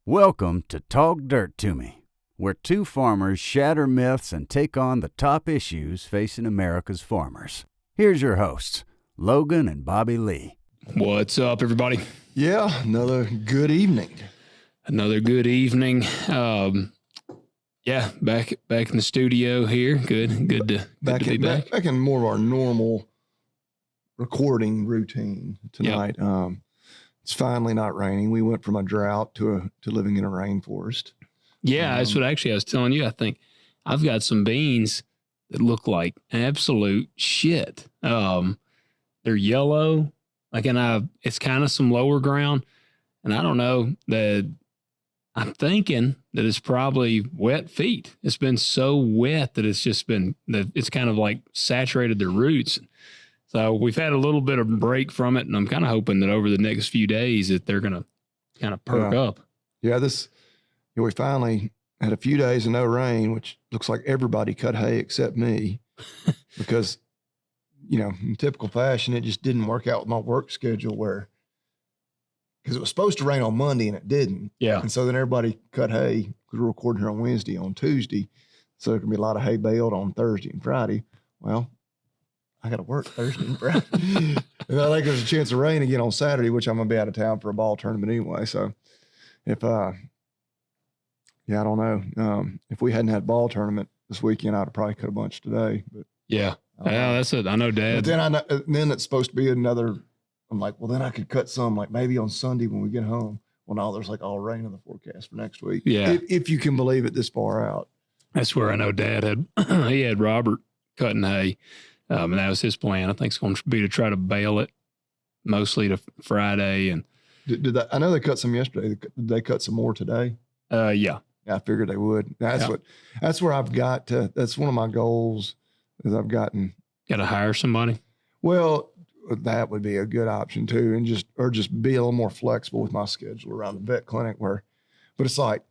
Welcome to Talk Dirt to Me, where two farmers shatter myths and take on the top issues facing America's farmers. Here's your hosts, Logan and Bobby Lee. What's up, everybody? Yeah, another good evening. Another good evening. Yeah, back in the studio here. Good to be back. Back in more of our normal recording routine tonight. Yep. It's finally not raining. We went from a drought to living in a rainforest. Yeah, that's what actually I was telling you. I think I've got some beans that look like absolute shit. They're yellow, it's kind of some lower ground, and I don't know that. I'm thinking that it's probably wet feet. It's been so wet that it's kind of like saturated the roots. So we've had a little bit of break from it, and I'm kind of hoping that over the next few days that they're going to kind of perk up. Yeah, we finally had a few days of no rain, which looks like everybody cut hay except me because, in typical fashion, it just didn't work out with my work schedule because it was supposed to rain on Monday and it didn't. Yeah. And so then everybody cut hay because we're recording here on Wednesday, on Tuesday. So there can be a lot of hay baled on Thursday and Friday. Well, I got to work Thursday and Friday. And I think there's a chance of rain again on Saturday, which I'm going to be out of town for a ball tournament anyway. So I don't know. If we hadn't had ball tournament this weekend, I'd have probably cut a bunch today. But yeah. That's it. I know, Dad. But then it's supposed to be another. I'm like, well, then I could cut some, like maybe on Sunday when we get home. Well, no, there's like all rain in the forecast for next week. Yeah. If you can believe it this far out. That's where I know Dad had Robert cutting hay. And that was his plan. I think it's going to be to try to bale it mostly to Friday. And I know they cut some yesterday. Did they cut some more today? Yeah. I figured they would. That's where I've got to. That's one of my goals is I've gotten. Got to hire somebody. Well, that would be a good option too. And just be a little more flexible with my schedule around the vet clinic but it's like,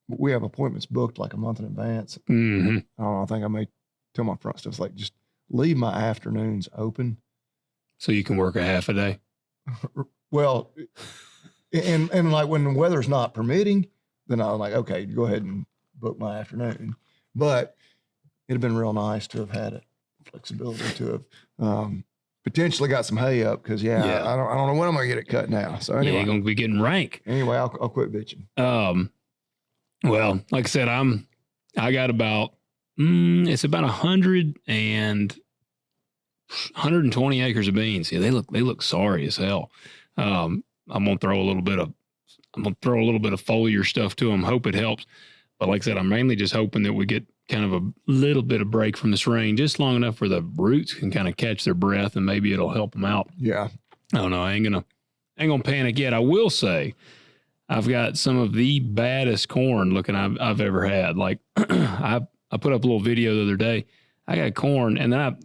we have appointments booked like a month in advance. Mm-hmm. I don't know. I think I may tell my front stuff like just leave my afternoons open. So you can work a half a day. Well, and like when the weather's not permitting, then I'm like, okay, go ahead and book my afternoon. But it'd have been real nice to have had it flexibility to have potentially got some hay up because I don't know when I'm gonna get it cut now. So anyway, you're gonna be getting rank. Anyway, I'll quit bitching. Well, like I said, I got about it's about 120 acres of beans. Yeah, they look sorry as hell. I'm gonna throw a little bit of foliar stuff to them. Hope it helps. But like I said, I'm mainly just hoping that we get kind of a little bit of break from this rain, just long enough where the roots can kind of catch their breath, and maybe it'll help them out. Yeah. I don't know. I ain't gonna panic yet. I will say, I've got some of the baddest corn looking I've ever had. Like I put up a little video the other day. I got corn, and then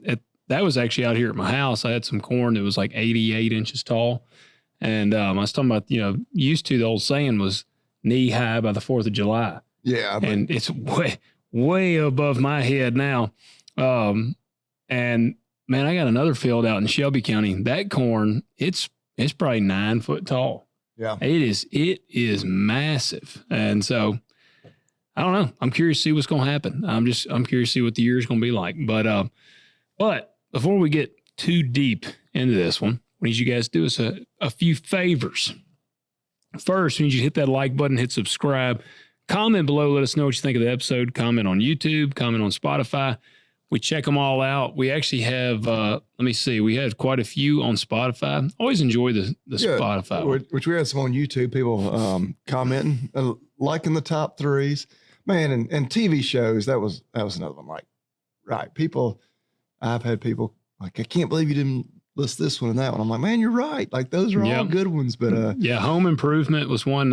that was actually out here at my house. I had some corn that was like 88 inches tall, and I was talking about used to the old saying was knee high by the 4th of July. Yeah, and it's way above my head now. And man, I got another field out in Shelby County. That corn, it's probably 9 foot tall. Yeah, it is massive. And so I don't know. I'm curious to see what's going to happen. I'm curious to see what the year is going to be like. But before we get too deep into this one, we need you guys to do us a few favors. First, we need you to hit that like button, hit subscribe. Comment below. Let us know what you think of the episode. Comment on YouTube. Comment on Spotify. We check them all out. We actually have, we had quite a few on Spotify. Always enjoy the Spotify one. Which we had some on YouTube, people commenting, liking the top threes. Man, and TV shows, that was another one. Like, right, I've had people like, I can't believe you didn't list this one and that one. I'm like, man, you're right. Like those are all good ones. But Home Improvement was one.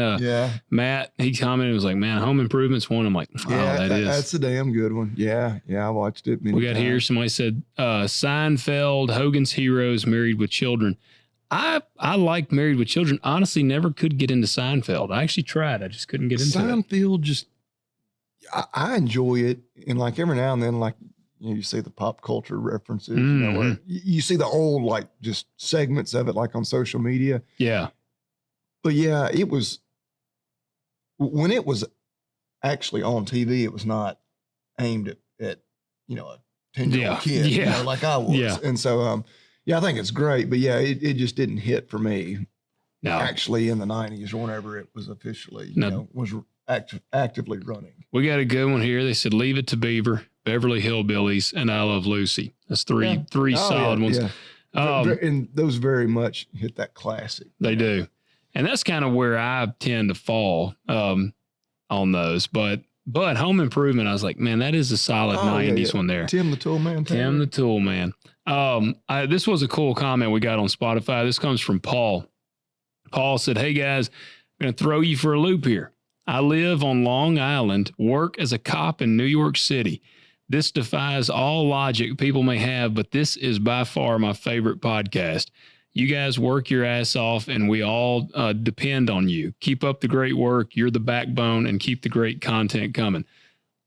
Matt, he commented, and was like, man, Home Improvement's one. I'm like, that's a damn good one. Yeah, I watched it. We got here. Somebody said Seinfeld, Hogan's Heroes, Married with Children. I like Married with Children. Honestly, never could get into Seinfeld. I actually tried. I just couldn't get into Seinfeld. I enjoy it, and like every now and then, like you see the pop culture references, where you see the old, like just segments of it, like on social media. Yeah. But yeah, it was when it was actually on TV, it was not aimed at a 10-year-old kid, like I was. Yeah. And so, I think it's great, but it just didn't hit for me. No. Actually in the 90s or whenever it was officially, was actively running. We got a good one here. They said, Leave It to Beaver, Beverly Hillbillies, and I Love Lucy. That's three solid ones. Yeah. And those very much hit that classic. They do. And that's kind of where I tend to fall on those. But Home Improvement, I was like, man, that is a solid 90s one there. Tim the Tool Man. Tim the Tool Man. This was a cool comment we got on Spotify. This comes from Paul. Paul said, hey, guys, I'm going to throw you for a loop here. I live on Long Island, work as a cop in New York City. This defies all logic people may have, but this is by far my favorite podcast. You guys work your ass off, and we all depend on you. Keep up the great work. You're the backbone, and keep the great content coming.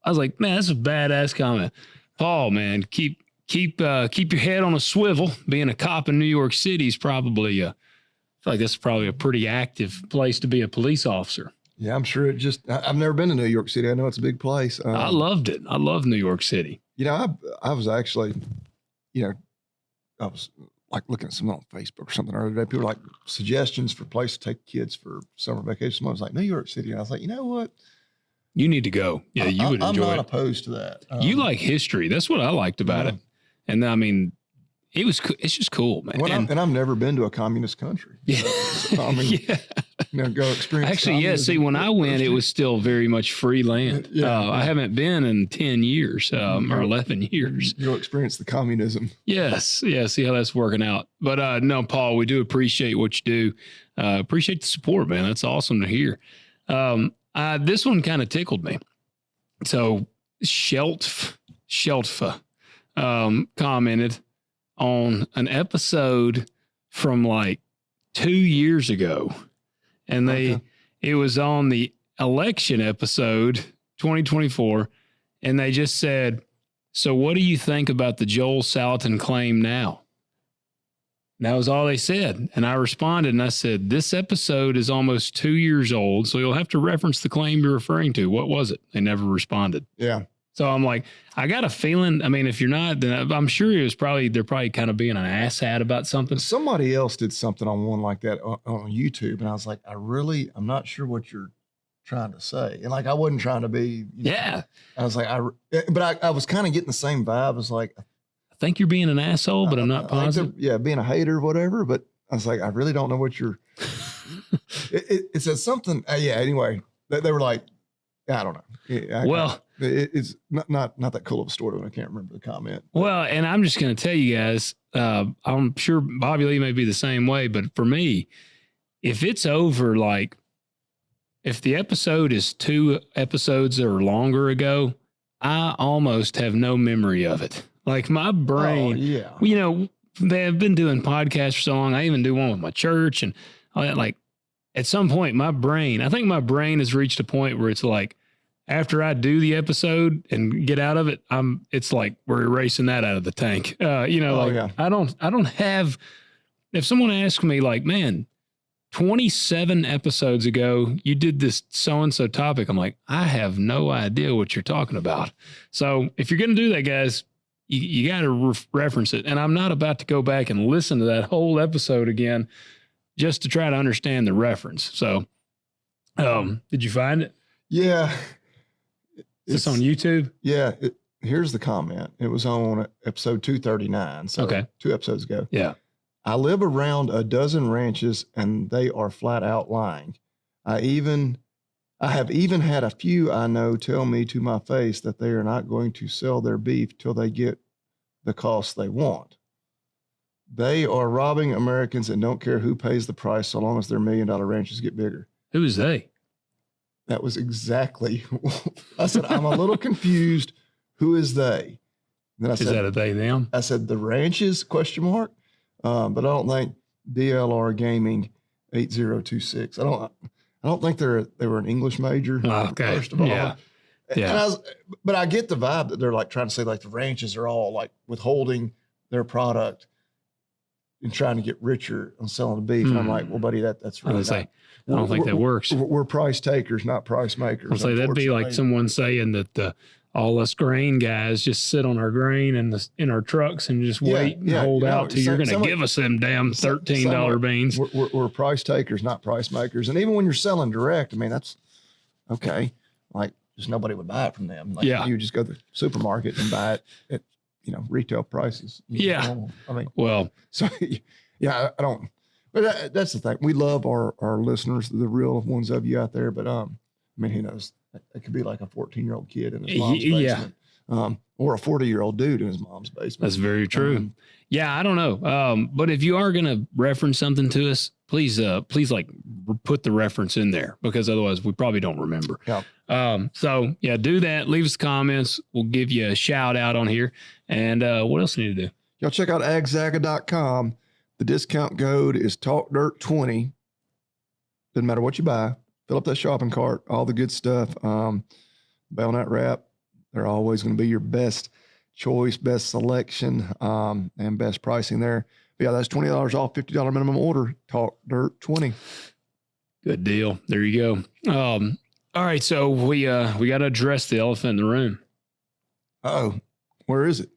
I was like, man, that's a badass comment. Paul, man, keep your head on a swivel. Being a cop in New York City is probably, I feel like that's probably a pretty active place to be a police officer. Yeah, I'm sure I've never been to New York City. I know it's a big place. I loved it. I love New York City. I was actually, I was like looking at something on Facebook or something the other day. People were like suggestions for places to take kids for summer vacation. Someone was like, New York City. And I was like, you know what? You need to go. Yeah, you would enjoy it. I'm not opposed to that. You like history. That's what I liked about it. And I mean, it's just cool, man. Well, and I've never been to a communist country. Yeah. So, I mean, go experience. Actually, see, when I went, it was still very much free land. I haven't been in 10 years or 11 years. You'll experience the communism. Yes. Yeah. See how that's working out. But no, Paul, we do appreciate what you do. Appreciate the support, man. That's awesome to hear. This one kind of tickled me. So Sheltfa commented on an episode from like 2 years ago. And it was on the election episode, 2024. And they just said, so what do you think about the Joel Salatin claim now? And that was all they said. And I responded and I said, this episode is almost 2 years old. So you'll have to reference the claim you're referring to. What was it? They never responded. Yeah. So I'm like, I got a feeling, I mean, if you're not, then I'm sure they're probably kind of being an asshat about something. Somebody else did something on one like that on YouTube. And I was like, I'm not sure what you're trying to say. And like, I wasn't trying to be, I was like, but I was kind of getting the same vibe. I was like, I think you're being an asshole, but I'm not positive. Being a hater or whatever. But I was like, I really don't know what you're, it said something. Anyway, they were like, I don't know. It's not that cool of a story when I can't remember the comment. Well, and I'm just going to tell you guys, I'm sure Bobby Lee may be the same way, but for me, if it's over, like if the episode is 2 episodes or longer ago, I almost have no memory of it. Like my brain, they have been doing podcasts for so long. I even do one with my church and all that. Like at some point, I think my brain has reached a point where it's like, after I do the episode and get out of it, it's like we're erasing that out of the tank. I don't have, if someone asks me like, man, 27 episodes ago, you did this so-and-so topic. I'm like, I have no idea what you're talking about. So if you're going to do that, guys, you got to reference it. And I'm not about to go back and listen to that whole episode again, just to try to understand the reference. So, did you find it? Yeah. Is this on YouTube? Yeah. Here's the comment. It was on episode 239. So 2 episodes ago. Yeah. I live around a dozen ranches and they are flat out lying. I have even had a few I know tell me to my face that they are not going to sell their beef till they get the cost they want. They are robbing Americans and don't care who pays the price so long as their $1 million ranches get bigger. Who is they? That was exactly. I said, I'm a little confused. Who is they? Then I said, is that a they, them? I said, the ranches, ? But I don't think DLR Gaming 8026. I don't think they were an English major. Okay. First of all. Yeah. But I get the vibe that they're like trying to say like the ranches are all like withholding their product, and trying to get richer on selling the beef. And I'm like, well, buddy, that's really I don't think that works. We're price takers, not price makers. I'll say that'd be like someone saying that all us grain guys just sit on our grain in our trucks and just wait and hold out till you're going to give us them damn $13 beans. We're price takers, not price makers. And even when you're selling direct, I mean, that's okay. Like, just nobody would buy it from them. Like, you would just go to the supermarket and buy it at, retail prices. I mean, well, so I don't. But that's the thing. We love our listeners, the real ones of you out there. But I mean, who knows? It could be like a 14-year-old kid in his mom's basement, or a 40-year-old dude in his mom's basement. That's very true. I don't know. But if you are going to reference something to us, please like put the reference in there, because otherwise we probably don't remember. Yeah. So do that. Leave us comments. We'll give you a shout out on here. And what else do you need to do? Y'all check out agzaga.com. The discount code is TalkDirt20. Doesn't matter what you buy. Fill up that shopping cart, all the good stuff. Bayonet wrap, they're always going to be your best choice, best selection, and best pricing there. But that's $20 off, $50 minimum order. TalkDirt20. Good deal. There you go. All right, so we got to address the elephant in the room. Oh, where is it?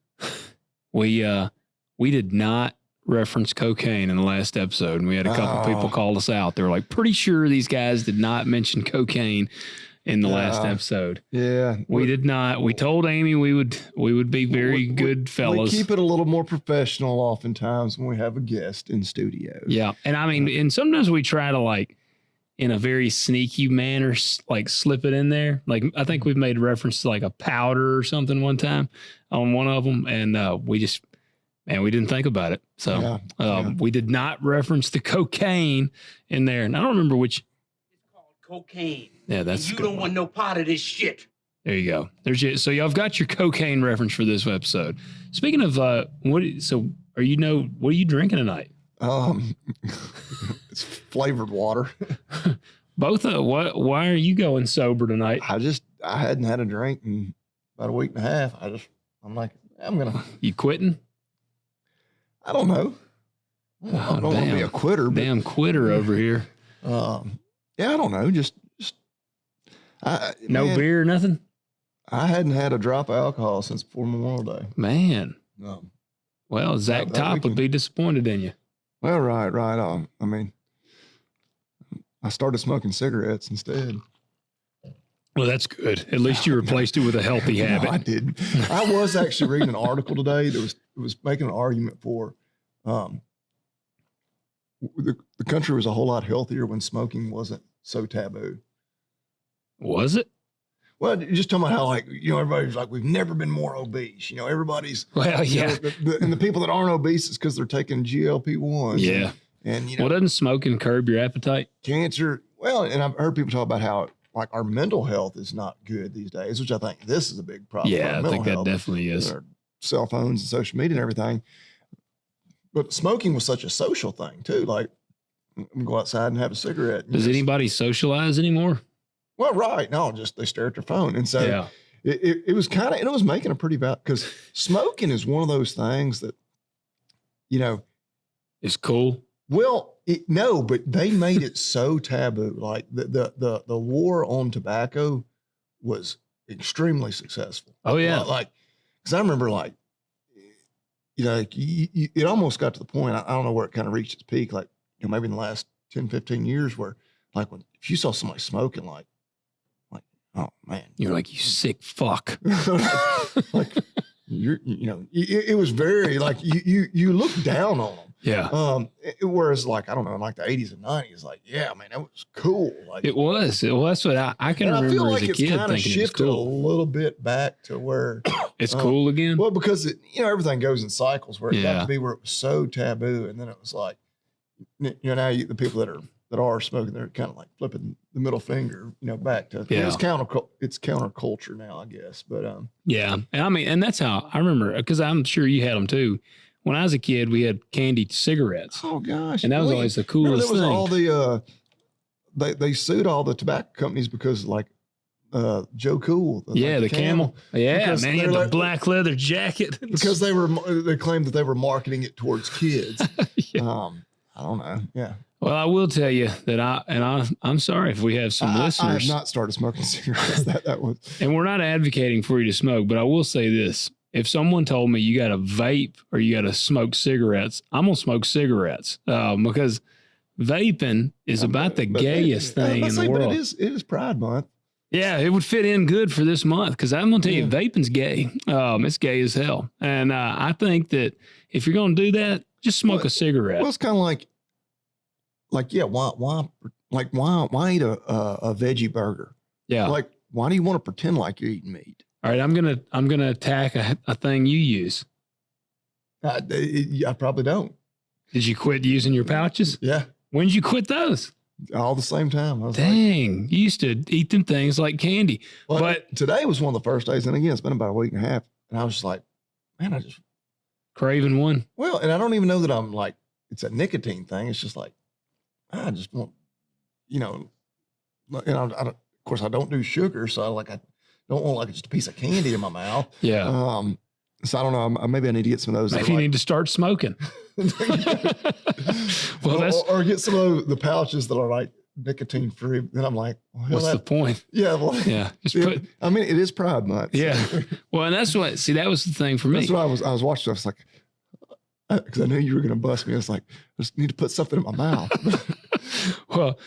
We did not reference cocaine in the last episode, and we had a couple people call us out. They were like, pretty sure these guys did not mention cocaine in the last episode. Yeah, we did not. We told Amy we would be very good fellas. We keep it a little more professional oftentimes when we have a guest in studio. Yeah, and I mean, and sometimes we try to, like, in a very sneaky manner, like, slip it in there. Like, I think we've made reference to like a powder or something one time on one of them, and we didn't think about it. So we did not reference the cocaine in there. And I don't remember which. It's called cocaine. Yeah, that's you don't want no part of this shit. There you go. So y'all have got your cocaine reference for this episode. Speaking of what are you drinking tonight? It's flavored water. Both why are you going sober tonight? I hadn't had a drink in about a week and a half. I'm like, You quitting? I don't know. I don't want to be a quitter. Damn quitter over here. I don't know. Just no beer, nothing. I hadn't had a drop of alcohol since before Memorial Day. Man. Well, Zach Top would be disappointed in you. Well, right. I mean, I started smoking cigarettes instead. Well, that's good. At least you replaced it with a healthy habit. No, I didn't. I was actually reading an article today that was making an argument for the country was a whole lot healthier when smoking wasn't so taboo. Was it? Well, just talking about how, like, everybody's like, we've never been more obese. Everybody's, well, yeah. And the people that aren't obese is because they're taking GLP-1s. Yeah. And well, doesn't smoking curb your appetite? Cancer. Well, and I've heard people talk about how, like, our mental health is not good these days, which I think this is a big problem. Yeah, I think that definitely is. Our cell phones and social media and everything. But smoking was such a social thing too. Like, I'm gonna go outside and have a cigarette. Does anybody socialize anymore? Well, right. No, just they stare at their phone. And so it was kind of, and it was making a pretty bad, because smoking is one of those things that, it's cool. Well, no, but they made it so taboo. Like the war on tobacco was extremely successful. Oh yeah. Like, cause I remember, like, it almost got to the point, I don't know where it kind of reached its peak, like, maybe in the last 10, 15 years, where, like, if you saw somebody smoking, like, oh man, you're like, you sick fuck. like it was very, like, you look down on them. Yeah. Whereas, like, I don't know, in like the 80s and 90s, like, yeah, man, that was cool. Like, it was what I can remember, I feel like as a kid thinking it's shifted cool. a little bit back to where it's cool again. Well, because everything goes in cycles, where it got to be where it was so taboo, and then it was like, now the people that are smoking, they're kind of like flipping the middle finger, back to it's counterculture now, I guess. But yeah, and I mean, and that's how I remember, because I'm sure you had them too. When I was a kid, we had candied cigarettes. Oh gosh, and that was always the coolest thing. All the they sued all the tobacco companies because, like, Joe Cool, the camel. Yeah, man, he had the black leather jacket. Because they claimed that they were marketing it towards kids. I don't know. Yeah. Well, I will tell you that I'm sorry if we have some listeners. I have not started smoking cigarettes. That was. And we're not advocating for you to smoke, but I will say this. If someone told me you got to vape or you got to smoke cigarettes, I'm going to smoke cigarettes because vaping is about the gayest thing in the world. But it is Pride Month. Yeah, it would fit in good for this month because I'm going to tell you, vaping's gay. It's gay as hell. And I think that if you're going to do that, just smoke a cigarette. Well, it's kind of like, why eat a veggie burger? Yeah. Like, why do you want to pretend like you're eating meat? All right, I'm gonna attack a thing you use. I probably don't. Did you quit using your pouches? Yeah. When did you quit those? All the same time. I was Dang, you used to eat them things like candy. But today was one of the first days, and again, it's been about a week and a half, and I was just like, man, I just craving one. Well, and I don't even know that I'm like it's a nicotine thing. It's just like I just want, and of course I don't do sugar, so I don't want like just a piece of candy in my mouth. Yeah. So I don't know. Maybe I need to get some of those. Maybe you need to start smoking. Well, or get some of the pouches that are like nicotine free. Then I'm like, what's the point? Yeah. Well, yeah. It is Pride Month. Yeah. So. Well, and that was the thing for me. That's what I was watching. I was like, because I knew you were going to bust me. I was like, I just need to put something in my mouth. well,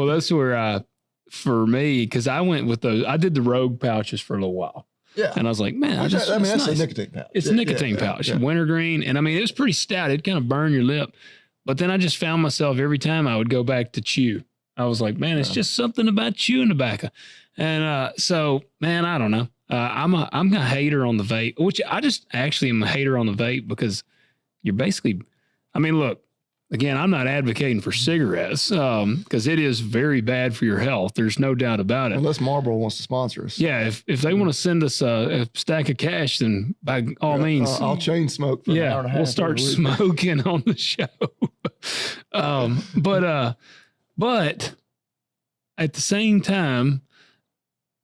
that's where, for me, because I went with those, I did the Rogue pouches for a little while. Yeah. And I was like, man, that's nice. A nicotine pouch. It's a nicotine pouch, wintergreen. And it was pretty stout. It kind of burned your lip. But then I just found myself every time I would go back to chew. I was like, man, it's just something about chewing tobacco. And so, man, I don't know. I'm a hater on the vape, which I just actually am a hater on the vape because you're basically, look, again, I'm not advocating for cigarettes because it is very bad for your health. There's no doubt about it. Unless Marlboro wants to sponsor us. Yeah, if they want to send us a stack of cash, then by all means. I'll chain smoke for an hour and a half. We'll start smoking on the show. But at the same time,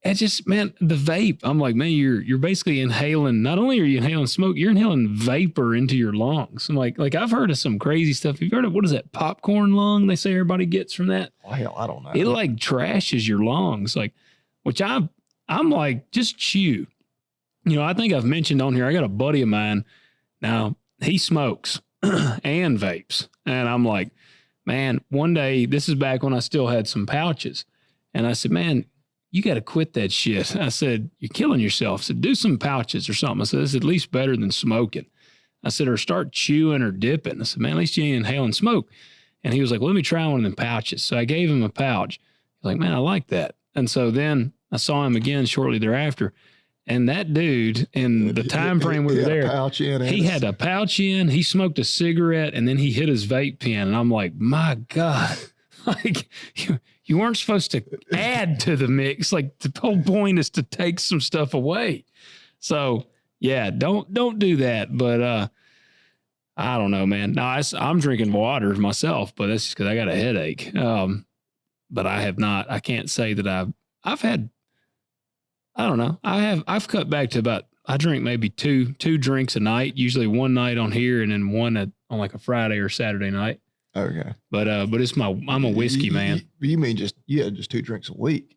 it just, man, the vape, I'm like, man, you're basically inhaling, not only are you inhaling smoke, you're inhaling vapor into your lungs. I'm like I've heard of some crazy stuff. Have you heard of, what is that, popcorn lung they say everybody gets from that? Oh, hell, I don't know. It like trashes your lungs, which I'm like, just chew. I think I've mentioned on here, I got a buddy of mine. Now, he smokes and vapes. And I'm like, man, one day, this is back when I still had some pouches. And I said, man, you got to quit that shit. I said, you're killing yourself. I said, do some pouches or something. I said, this is at least better than smoking. I said, or start chewing or dipping. I said, man, at least you ain't inhaling smoke. And he was like, well, let me try one of them pouches. So I gave him a pouch. He's like, man, I like that. And so then I saw him again shortly thereafter. And that dude, in the time frame we were there, he had a pouch in, he smoked a cigarette, and then he hit his vape pen. And I'm like, my God, like you weren't supposed to add to the mix. Like the whole point is to take some stuff away. So yeah, don't do that. But I don't know, man. Now I'm drinking water myself, but that's just because I got a headache. But I have not. I can't say that I've had. I don't know. I've cut back to I drink maybe two drinks a night, usually one night on here and then one on like a Friday or Saturday night. Okay. But I'm a whiskey man. You mean just 2 drinks a week?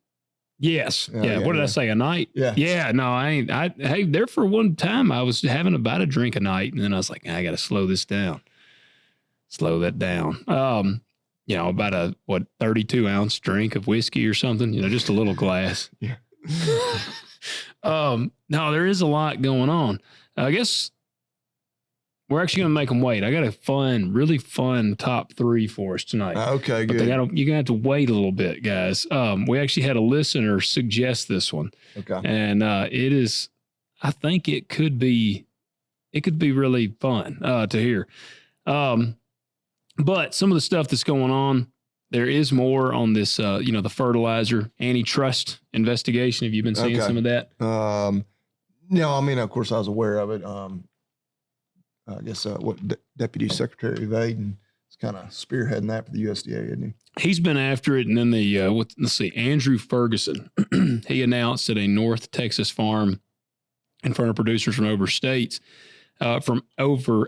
Yes. Yeah. What did I say? A night? Yeah. Yeah. No, I ain't. Hey, there for one time I was having about a drink a night and then I was like, I got to slow this down. Slow that down. About a 32-ounce drink of whiskey or something, just a little glass. Yeah. No, there is a lot going on. I guess we're actually going to make them wait. I got a really fun top 3 for us tonight. Okay, good. But you're going to have to wait a little bit, guys. We actually had a listener suggest this one. Okay. And it is, I think it could be really fun to hear. But some of the stuff that's going on, there is more on this, the fertilizer antitrust investigation. Have you been seeing some of that? No, of course I was aware of it. I guess Deputy Secretary Vaden is kind of spearheading that for the USDA, isn't he? He's been after it. And then Andrew Ferguson, he announced at a North Texas farm in front of producers from over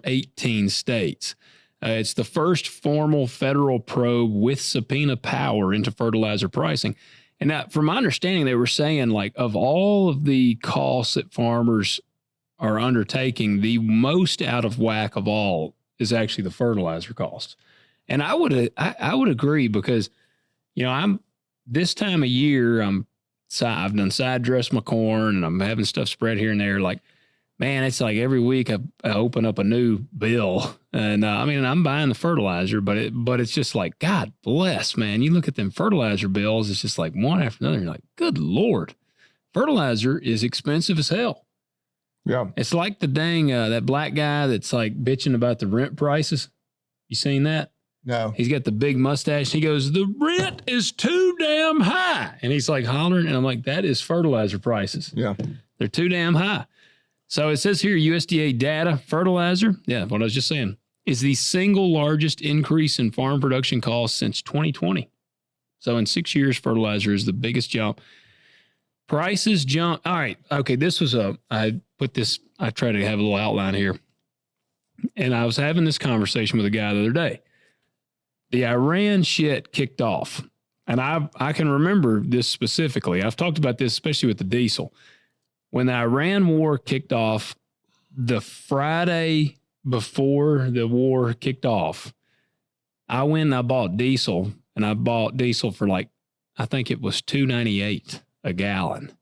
18 states. It's the first formal federal probe with subpoena power into fertilizer pricing. And that, from my understanding, they were saying, like, of all of the costs that farmers are undertaking, the most out of whack of all is actually the fertilizer cost. And I would agree, because, you know, I'm this time of year, I've done side dress my corn and I'm having stuff spread here and there. Like, man, it's like every week I open up a new bill, and I mean, I'm buying the fertilizer, but it's just like, God bless, man. You look at them fertilizer bills, it's just like one after another. You're like, good Lord, fertilizer is expensive as hell. Yeah. It's like the dang, that black guy that's like bitching about the rent prices. You seen that? No. He's got the big mustache. He goes, the rent is too damn high. And he's like hollering. And I'm like, that is fertilizer prices. Yeah. They're too damn high. So it says here, USDA data, fertilizer, yeah, what I was just saying, is the single largest increase in farm production costs since 2020. So in 6 years, fertilizer is the biggest jump. Prices jump. All right. Okay. This was I tried to have a little outline here. And I was having this conversation with a guy the other day. The Iran shit kicked off. And I can remember this specifically. I've talked about this, especially with the diesel. When the Iran war kicked off, the Friday before the war kicked off, I went and I bought diesel, and I bought diesel for like, I think it was $2.98 a gallon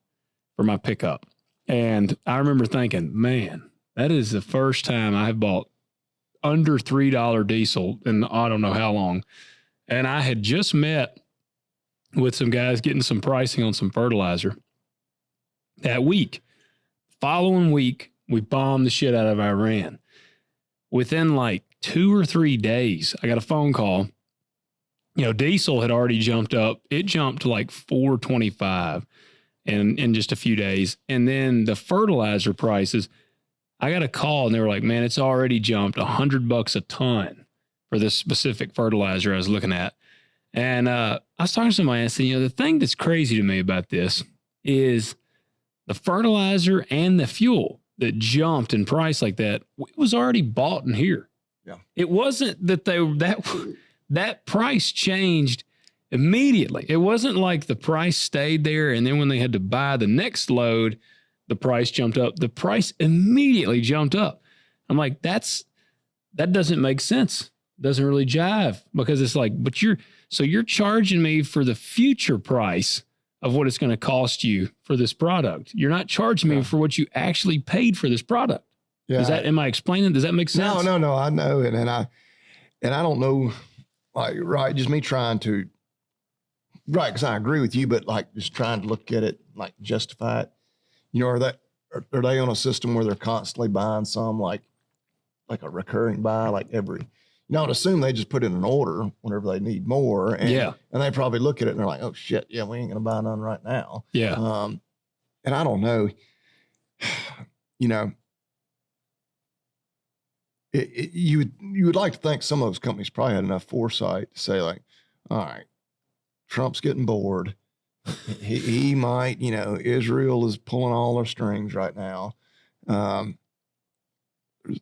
for my pickup. And I remember thinking, man, that is the first time I have bought under $3 diesel in I don't know how long. And I had just met with some guys getting some pricing on some fertilizer. That week, following week, we bombed the shit out of Iran. Within like 2 or 3 days, I got a phone call. You know, diesel had already jumped up. It jumped to like $4.25 in just a few days. And then the fertilizer prices, I got a call and they were like, man, it's already jumped $100 a ton for this specific fertilizer I was looking at. And I was talking to somebody and I said, you know, the thing that's crazy to me about this is the fertilizer and the fuel that jumped in price like that, it was already bought in here. Yeah. It wasn't that that price changed immediately. It wasn't like the price stayed there and then when they had to buy the next load, the price jumped up. The price immediately jumped up. I'm like, that doesn't make sense. Doesn't really jive, because it's like, but you're charging me for the future price of what it's going to cost you for this product. You're not charging me for what you actually paid for this product. Yeah. Am I explaining? Does that make sense? No. I know it. And I don't know, like, right. Just me trying to, right. Cause I agree with you, but like just trying to look at it, like justify it. You know, are they on a system where they're constantly buying some like a recurring buy, like every, you know, I'd assume they just put in an order whenever they need more. And, yeah. And they probably look at it and they're like, oh shit, yeah, we ain't going to buy none right now. Yeah. And I don't know, you know, you would like to think some of those companies probably had enough foresight to say like, all right, Trump's getting bored. He might, you know, Israel is pulling all their strings right now.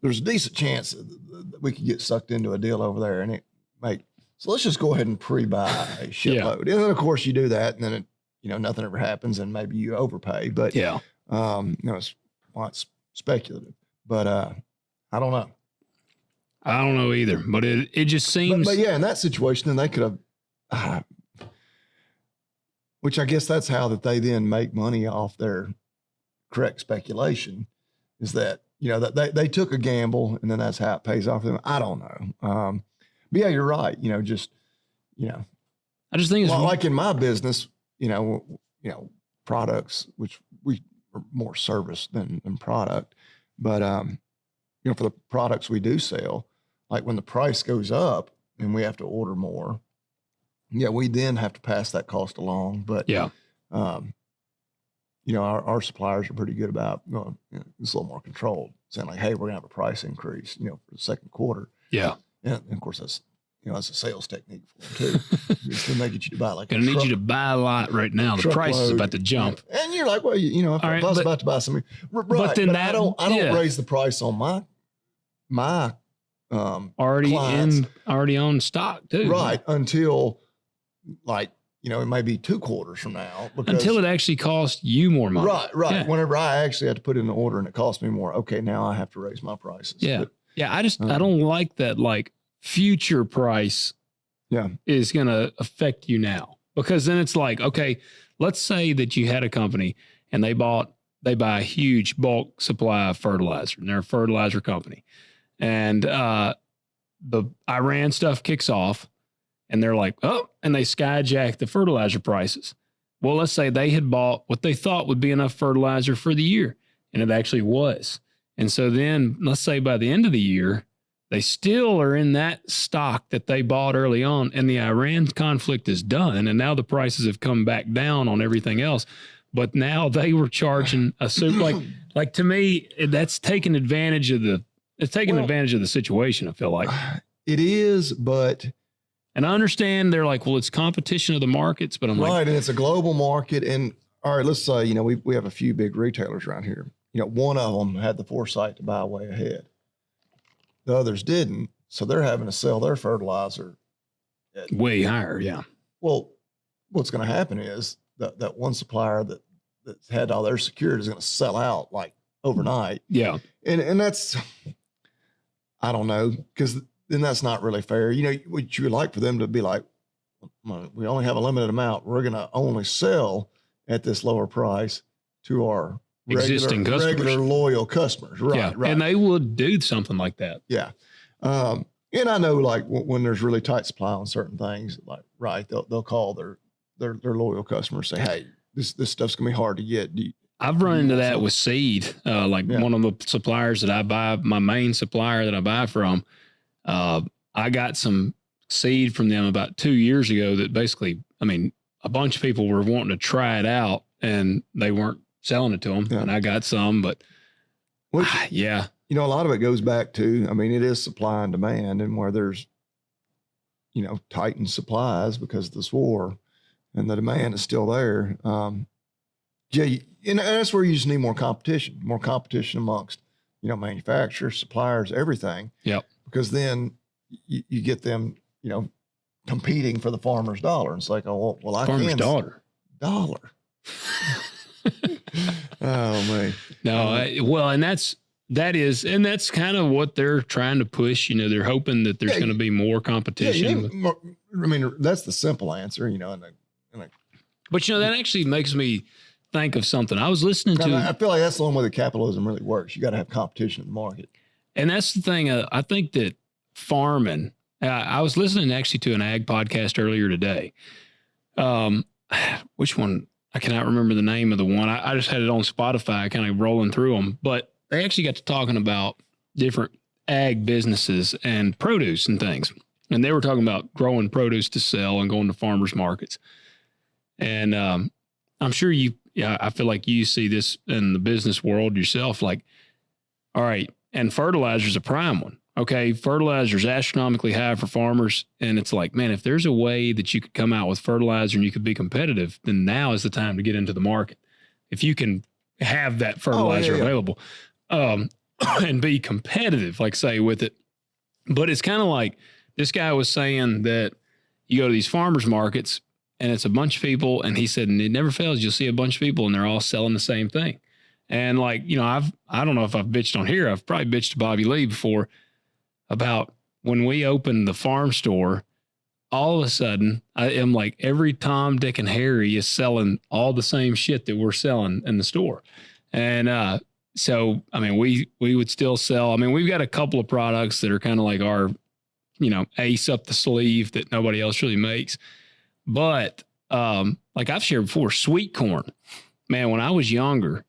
There's a decent chance that we could get sucked into a deal over there, and it might. So let's just go ahead and pre-buy a shitload. Yeah. And then of course you do that, and then it, you know, nothing ever happens, and maybe you overpay. But yeah, you know, it's speculative. But I don't know. I don't know either. But it just seems. But yeah, in that situation, then they could have. Which I guess that's how that they then make money off their correct speculation, is that, you know, that they took a gamble and then that's how it pays off for them. I don't know. But yeah, you're right. You know, just, you know, I just think it's like in my business, you know, products, which we are more service than product, but, you know, for the products we do sell, like when the price goes up and we have to order more, yeah, we then have to pass that cost along. But yeah, you know, our suppliers are pretty good about, you know, it's a little more controlled, saying like, hey, we're gonna have a price increase, you know, for the second quarter. Yeah, and of course that's, you know, that's a sales technique for them too. It's gonna need you to buy like gonna need you to buy a lot right now. The price is about to jump, and you're like, well, you know, if I was about to buy something, right? But then I don't raise the price on my already clients. already on stock too. Right. Until like, it may be 2 quarters from now. Until it actually costs you more money. Right. Yeah. Whenever I actually had to put in an order and it cost me more, okay, now I have to raise my prices. Yeah. But, I don't like that, like, future price is going to affect you now, because then it's like, okay, let's say that you had a company and they buy a huge bulk supply of fertilizer, and they're a fertilizer company, and the Iran stuff kicks off and they're like, oh, and they skyjack the fertilizer prices. Well, let's say they had bought what they thought would be enough fertilizer for the year, and it actually was. And so then let's say by the end of the year, they still are in that stock that they bought early on, and the Iran conflict is done, and now the prices have come back down on everything else. But now they were charging a super, like to me, that's taking advantage of advantage of the situation, I feel like. It is, but... And I understand they're like, well, it's competition of the markets, but I'm like... Right, and it's a global market. And all right, let's say, we have a few big retailers around here. One of them had the foresight to buy way ahead. The others didn't, so they're having to sell their fertilizer at way higher, yeah. Well, what's going to happen is that one supplier that's had all their security is going to sell out like overnight. Yeah. And that's, I don't know, because then that's not really fair. What you would like for them to be like, we only have a limited amount. We're going to only sell at this lower price to our existing customers, regular loyal customers. Right. Yeah. Right. And they would do something like that. Yeah. And I know, like, when there's really tight supply on certain things, like, right, they'll call their loyal customers, say, hey, this stuff's gonna be hard to get. I've run into that with seed. One of the suppliers that I buy, my main supplier that I buy from, I got some seed from them about 2 years ago that basically, a bunch of people were wanting to try it out and they weren't selling it to them. Yeah. And I got some, but yeah. A lot of it goes back to, it is supply and demand, and where there's, tightened supplies because of this war and the demand is still there. And that's where you just need more competition amongst, manufacturers, suppliers, everything. Yep. Because then you get them, competing for the farmer's dollar. And it's like, oh, well, farmer's dollar. Oh man. No, and that's kind of what they're trying to push. They're hoping that there's going to be more competition. Yeah, that's the simple answer, But that actually makes me think of something. I was listening to. I feel like that's the only way that capitalism really works. You got to have competition in the market. And that's the thing. I think that farming. I was listening actually to an ag podcast earlier today. Which one? I cannot remember the name of the one. I just had it on Spotify, kind of rolling through them. But they actually got to talking about different ag businesses and produce and things. And they were talking about growing produce to sell and going to farmers markets. And I'm sure I feel like you see this in the business world yourself. Like, all right, and fertilizer is a prime one. Okay, fertilizer is astronomically high for farmers. And it's like, man, if there's a way that you could come out with fertilizer and you could be competitive, then now is the time to get into the market. If you can have that fertilizer available and be competitive, like say with it. But it's kind of like this guy was saying that you go to these farmers markets and it's a bunch of people. And he said, and it never fails. You'll see a bunch of people and they're all selling the same thing. And like, I don't know if I've bitched on here. I've probably bitched to Bobby Lee before about when we opened the farm store. All of a sudden, I am like every Tom, Dick, and Harry is selling all the same shit that we're selling in the store. And so, we would still sell. We've got a couple of products that are kind of like our, ace up the sleeve that nobody else really makes. But like I've shared before, sweet corn. Man, when I was younger,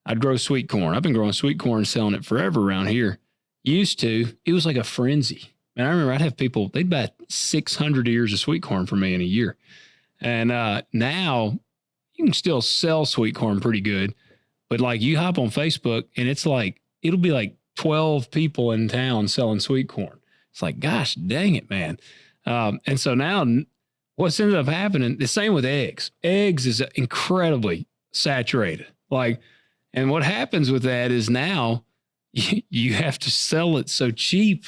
I'd grow sweet corn. I've been growing sweet corn, selling it forever around here. Used to, it was like a frenzy. And I remember I'd have people, they'd buy 600 ears of sweet corn from me in a year. And now you can still sell sweet corn pretty good. But like you hop on Facebook and it's like, it'll be like 12 people in town selling sweet corn. It's like, gosh, dang it, man. And so now what's ended up happening, the same with eggs. Eggs is incredibly saturated. And what happens with that is now you have to sell it so cheap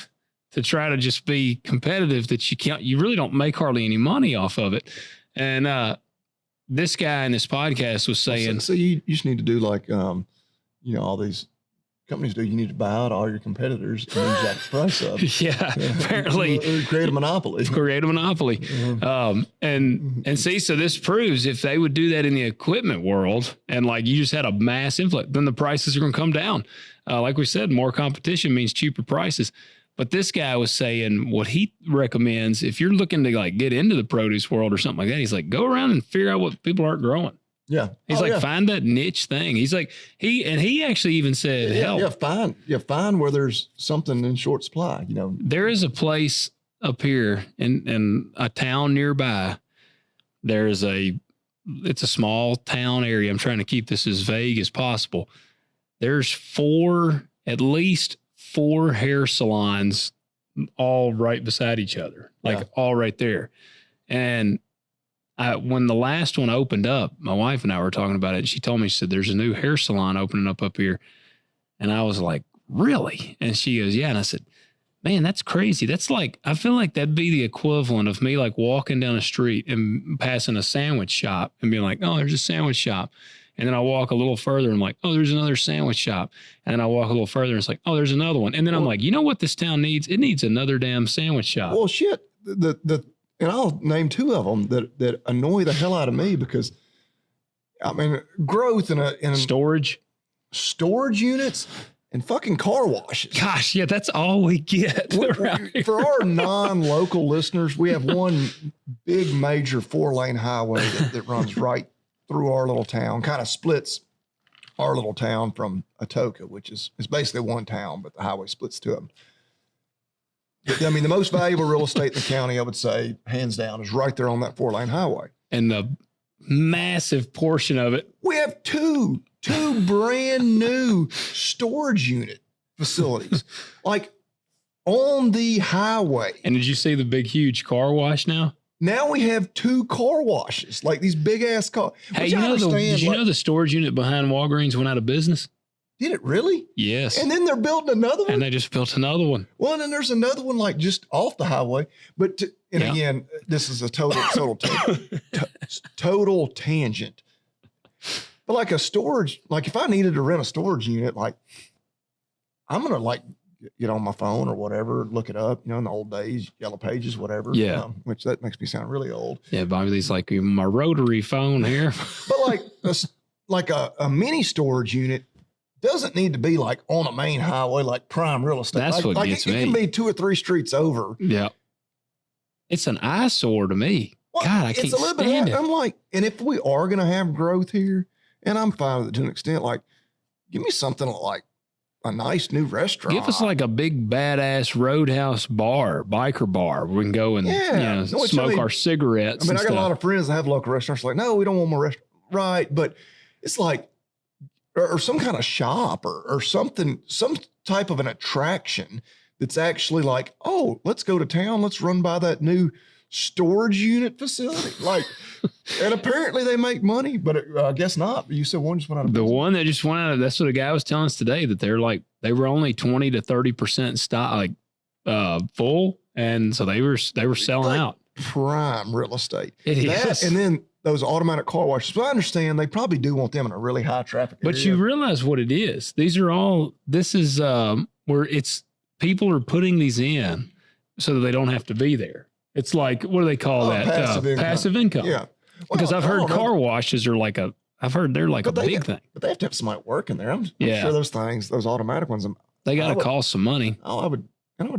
to try to just be competitive that you really don't make hardly any money off of it. And this guy in this podcast was saying, so you just need to do like, all these companies do. You need to buy out all your competitors and then jack the price up. yeah, apparently create a monopoly. And see, so this proves if they would do that in the equipment world and like you just had a mass influx, then the prices are going to come down. Like we said, more competition means cheaper prices. But this guy was saying what he recommends if you're looking to like get into the produce world or something like that, he's like, go around and figure out what people aren't growing. Yeah. He's find that niche thing. He's like, he actually even said, find where there's something in short supply, There is a place up here in a town nearby. It's a small town area. I'm trying to keep this as vague as possible. There's at least four hair salons all right beside each other, all right there. And when the last one opened up, my wife and I were talking about it. And she told me, she said, there's a new hair salon opening up here. And I was like, really? And she goes, yeah. And I said, man, that's crazy. That's like, I feel like that'd be the equivalent of me like walking down the street and passing a sandwich shop and being like, oh, there's a sandwich shop. And then I walk a little further and I'm like, oh, there's another sandwich shop. And then I walk a little further and it's like, oh, there's another one. And then I'm like, you know what this town needs? It needs another damn sandwich shop. Well, shit. And I'll name two of them that annoy the hell out of me because, I mean, growth in storage units and fucking car washes. Gosh, yeah, that's all we get. For our non-local listeners, we have one big major 4-lane highway that runs right through our little town, kind of splits our little town from Atoka, which is basically one town, but the highway splits two of them. I mean, the most valuable real estate in the county, I would say, hands down, is right there on that 4-lane highway. And the massive portion of it. We have two brand new storage unit facilities, like on the highway. And did you see the big, huge car wash now? Now we have 2 car washes, like these big ass cars. Hey, did you know the storage unit behind Walgreens went out of business? Did it really? Yes. And then they're building another one? And they just built another one. Well, and then there's another one like just off the highway. But again, this is a total tangent. But like a storage, like if I needed to rent a storage unit, like I'm going to like get on my phone or whatever, look it up, in the old days, Yellow Pages, whatever. Yeah. Which that makes me sound really old. Yeah, Bobby's like my rotary phone here. But like a mini storage unit doesn't need to be like on a main highway, like prime real estate. That's what gets me. It can be 2 or 3 streets over. Yeah. It's an eyesore to me. Well, God, I can't stand it. I'm like, and if we are going to have growth here, and I'm fine with it to an extent, like, give me something like a nice new restaurant. Give us like a big badass roadhouse biker bar. Where we can go and smoke our cigarettes. I got a lot of friends that have local restaurants. Like, no, we don't want more restaurant. Right, but it's like, or some kind of shop or something, some type of an attraction that's actually like, oh, let's go to town. Let's run by that new storage unit facility. Like, and apparently they make money, but I guess not. You said one just went out of business. The one that just went out of, that's what a guy was telling us today, that they were only 20 to 30% stock, full. And so they were selling out. Prime real estate. It is. And then those automatic car washes. So I understand they probably do want them in a really high traffic area. But you realize what it is. This is where people are putting these in so that they don't have to be there. It's like, what do they call that? Passive income. Yeah. Well, because I've heard car washes are like I've heard they're like a big thing. But they have to have somebody working there. I'm sure those automatic ones. They got to cost some money. I would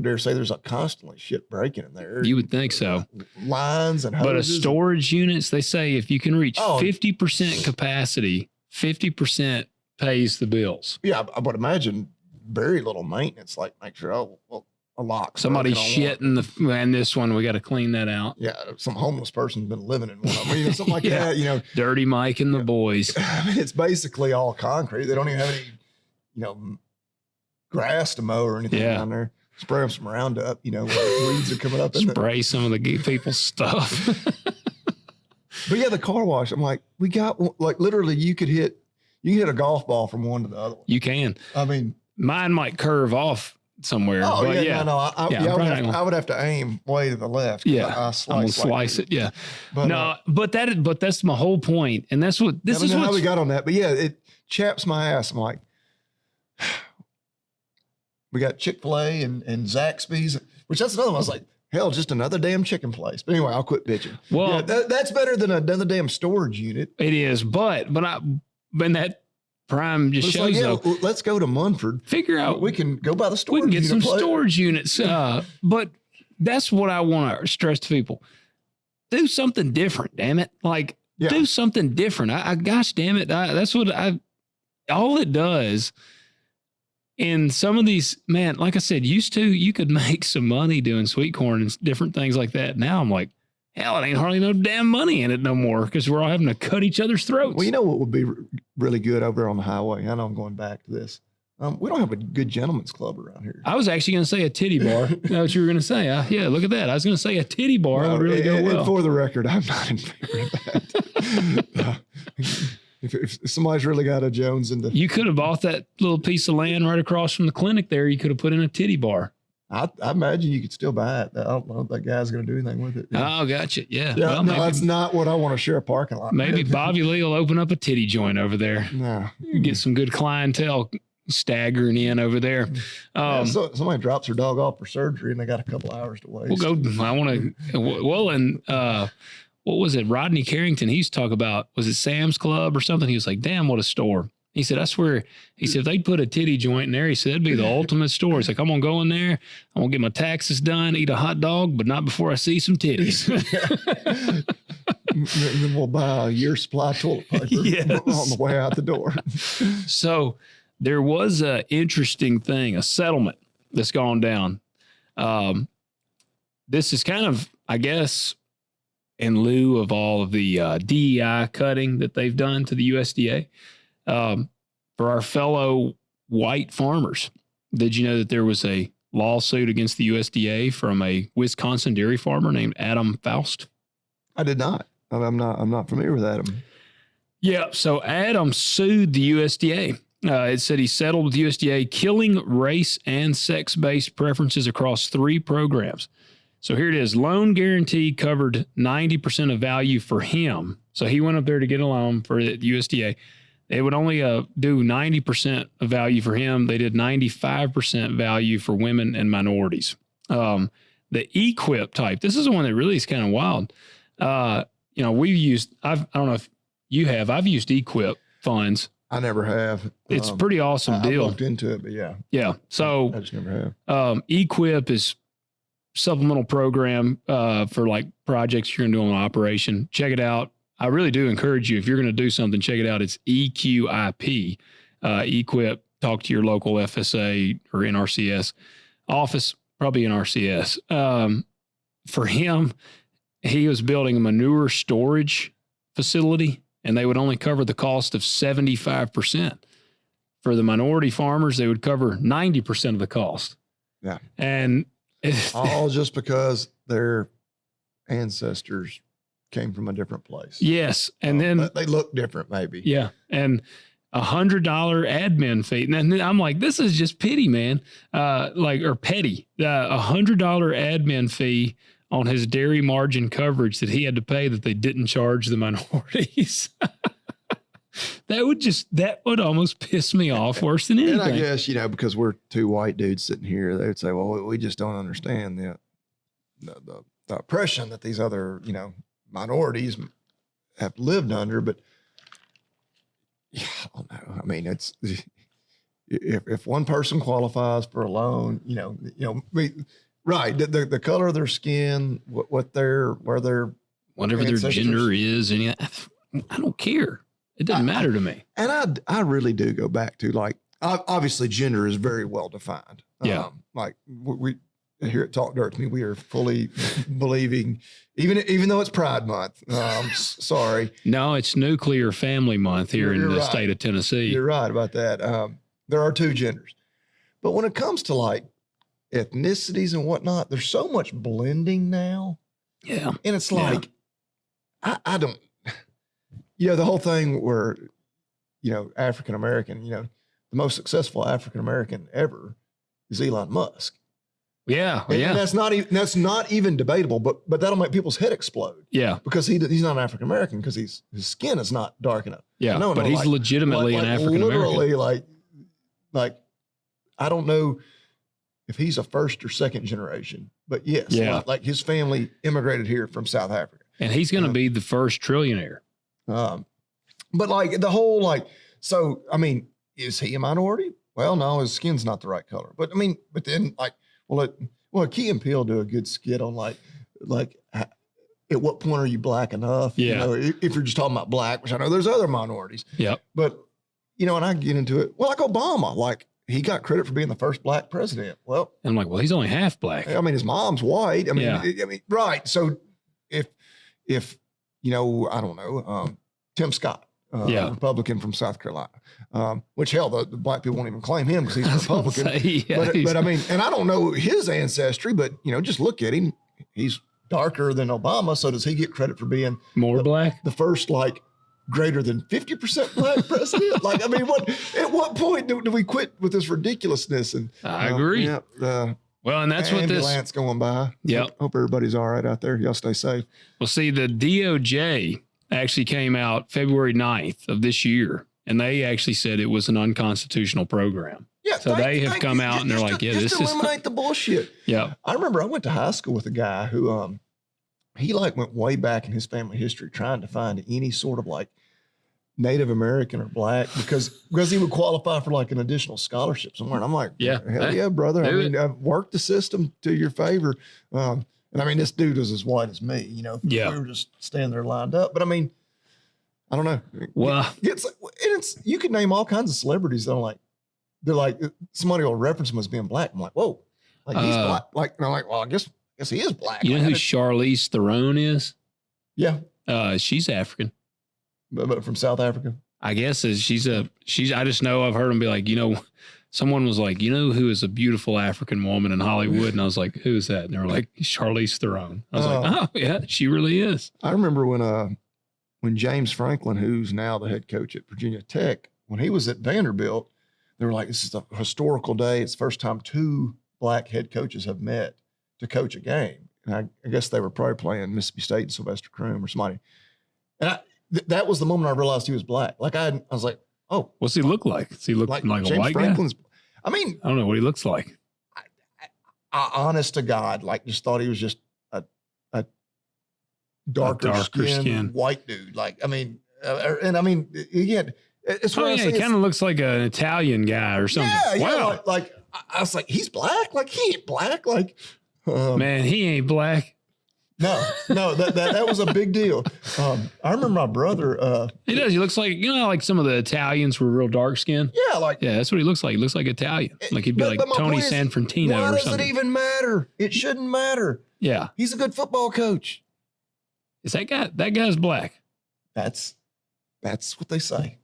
dare say there's constantly shit breaking in there. You would think so. Lines and hoses. But a storage units, they say if you can reach 50% capacity, 50% pays the bills. Yeah, I would imagine very little maintenance, like make sure, a lock. Somebody shit in this one, we got to clean that out. Yeah, some homeless person's been living in one of them, something like that, Dirty Mike and the boys. I mean, it's basically all concrete. They don't even have any, grass to mow or anything down there. Spray them some Roundup, where weeds are coming up. Spray some of the people's stuff. But yeah, the car wash, I'm like, we got, like, literally you can hit a golf ball from one to the other one. You can. I mean, mine might curve off somewhere. Oh, but no. I would have to aim way to the left. Yeah, I'm gonna slice it. Yeah, But, but that's my whole point, and that's what this is. How we got on that, but yeah, it chaps my ass. I'm like, we got Chick-fil-A and Zaxby's, which that's another one. I was like, hell, just another damn chicken place. But anyway, I'll quit bitching. Well, yeah, that's better than another damn storage unit. It is, but that prime just shows though. Let's go to Munford. Figure out we can go by the storage. We can get some place. storage units. But that's what I want to stress to people: do something different. Damn it! Like do something different. Gosh damn it! That's what all it does. In some of these, man, like I said, used to you could make some money doing sweet corn and different things like that. Now I'm like, hell, it ain't hardly no damn money in it no more because we're all having to cut each other's throats. Well, you know what would be really good over there on the highway? I know I'm going back to this. We don't have a good gentleman's club around here. I was actually going to say a titty bar. That's what you were going to say. Yeah, look at that. I was going to say a titty bar would really go well. And for the record, I'm not in favor of that. If somebody's really got a Jones in the... You could have bought that little piece of land right across from the clinic there. You could have put in a titty bar. I imagine you could still buy it. I don't know if that guy's going to do anything with it. Yeah. Oh, gotcha. Yeah. Well, no, that's not what I want to share a parking lot. Maybe Bobby Lee will open up a titty joint over there. No. Get some good clientele staggering in over there. So somebody drops their dog off for surgery and they got a couple hours to wait. We'll go. I want to. Well, and what was it? Rodney Carrington. He used to talk about, was it Sam's Club or something? He was like, damn, what a store. He said, I swear, he said, if they'd put a titty joint in there, he said, it'd be the ultimate store. He's like, I'm going to go in there. I'm going to get my taxes done, eat a hot dog, but not before I see some titties. And then we'll buy a year's supply of toilet paper on the way out the door. So there was an interesting thing, a settlement that's gone down. This is kind of, I guess, in lieu of all of the DEI cutting that they've done to the USDA. For our fellow white farmers, did you know that there was a lawsuit against the USDA from a Wisconsin dairy farmer named Adam Faust? I did not. I'm not familiar with Adam. Yeah. So Adam sued the USDA. It said he settled with the USDA, killing race and sex-based preferences across 3 programs. So here it is. Loan guarantee covered 90% of value for him. So he went up there to get a loan for the USDA. They would only do 90% of value for him. They did 95% value for women and minorities. The EQIP type, this is the one that really is kind of wild. We've used, I don't know if you have, I've used EQIP funds. I never have. It's a pretty awesome deal. I looked into it, but yeah. Yeah. So I just never have. EQIP is supplemental program for like projects you're going to do on an operation. Check it out. I really do encourage you, if you're going to do something, check it out. It's EQIP. EQIP, talk to your local FSA or NRCS office, probably NRCS. For him, he was building a manure storage facility, and they would only cover the cost of 75%. For the minority farmers, they would cover 90% of the cost. Yeah. And all just because their ancestors came from a different place. Yes. And then they look different, maybe. Yeah. And $100 admin fee. And then I'm like, this is just pity, man. Or petty. $100 admin fee on his dairy margin coverage that he had to pay that they didn't charge the minorities. That would almost piss me off worse than anything. And I guess, because we're 2 white dudes sitting here, they would say, well, we just don't understand the oppression that these other, minorities have lived under. But yeah, I don't know. I mean, it's if one person qualifies for a loan, right, the color of their skin, whatever their gender is, and I don't care. It doesn't matter to me. And I really do go back to, like, obviously gender is very well defined. Yeah. Like we here at Talk Dirt to Me, we are fully believing, even though it's Pride Month. Sorry. No, it's Nuclear Family Month here in the state of Tennessee. You're right about that. There are 2 genders. But when it comes to, like, ethnicities and whatnot, there's so much blending now. Yeah. And it's like, I don't, the whole thing where, African-American, the most successful African-American ever is Elon Musk. Yeah. And that's not even debatable, but that'll make people's head explode. Yeah. Because he's not African American because his skin is not dark enough. Yeah. But he's legitimately an African American. Literally, like I don't know if he's a first or second generation, but yes, like his family immigrated here from South Africa, and he's going to be the first trillionaire. But like the whole so I mean, is he a minority? Well, no, his skin's not the right color. But I mean, but then Key and Peele do a good skit on like at what point are you black enough? Yeah. You know, if you're just talking about black, which I know there's other minorities. Yep. But and I get into it. Well, like Obama, like he got credit for being the first black president. Well, and I'm like, well, he's only half black. I mean, his mom's white. I mean, right. So if I don't know, Tim Scott, Republican from South Carolina, which hell, the black people won't even claim him because he's a Republican. But I mean, and I don't know his ancestry, but just look at him. He's darker than Obama. So does he get credit for being more black? The first greater than 50% black president? I mean, at what point do we quit with this ridiculousness? And I agree. Well, and that's what this ambulance going by. Yeah. Hope everybody's all right out there. Y'all stay safe. Well, see, the DOJ actually came out February 9th of this year, and they actually said it was an unconstitutional program. Yeah. So they have come out and they're like, this is eliminate the bullshit. Yeah. I remember I went to high school with a guy who, he went way back in his family history trying to find any sort of Native American or black because he would qualify for an additional scholarship somewhere. And I'm like, hell yeah, brother. I mean, I've worked the system to your favor. And I mean, this dude was as white as me, we were just standing there lined up. But I mean, I don't know. Well, you could name all kinds of celebrities that they're like, somebody will reference him as being black. I'm like, whoa, he's black. And I'm like, well, I guess he is black. You know who Charlize Theron is? Yeah. She's African. But from South Africa? I guess I just know I've heard them be like, someone was like, who is a beautiful African woman in Hollywood? And I was like, who is that? And they were like, Charlize Theron. I was like, oh yeah, she really is. I remember when James Franklin, who's now the head coach at Virginia Tech, when he was at Vanderbilt, they were like, this is a historical day. It's the first time two black head coaches have met to coach a game. And I guess they were probably playing Mississippi State and Sylvester Croom or somebody. And that was the moment I realized he was black. I was like, oh. What's he look like? Does he look like a James white Franklin's, guy? I mean. I don't know what he looks like. I honest to God, just thought he was just a darker skin white dude. Again, it's he kind of looks like an Italian guy or something. Yeah, wow. I was like, he's black? He ain't black. Man, he ain't black. No, that was a big deal. I remember my brother. He does. He looks like, some of the Italians were real dark skinned. Yeah, that's what he looks like. He looks like Italian. He'd be like Tony Sanfrantino or something. Why does it even matter? It shouldn't matter. Yeah. He's a good football coach. Is that guy's black? That's what they say.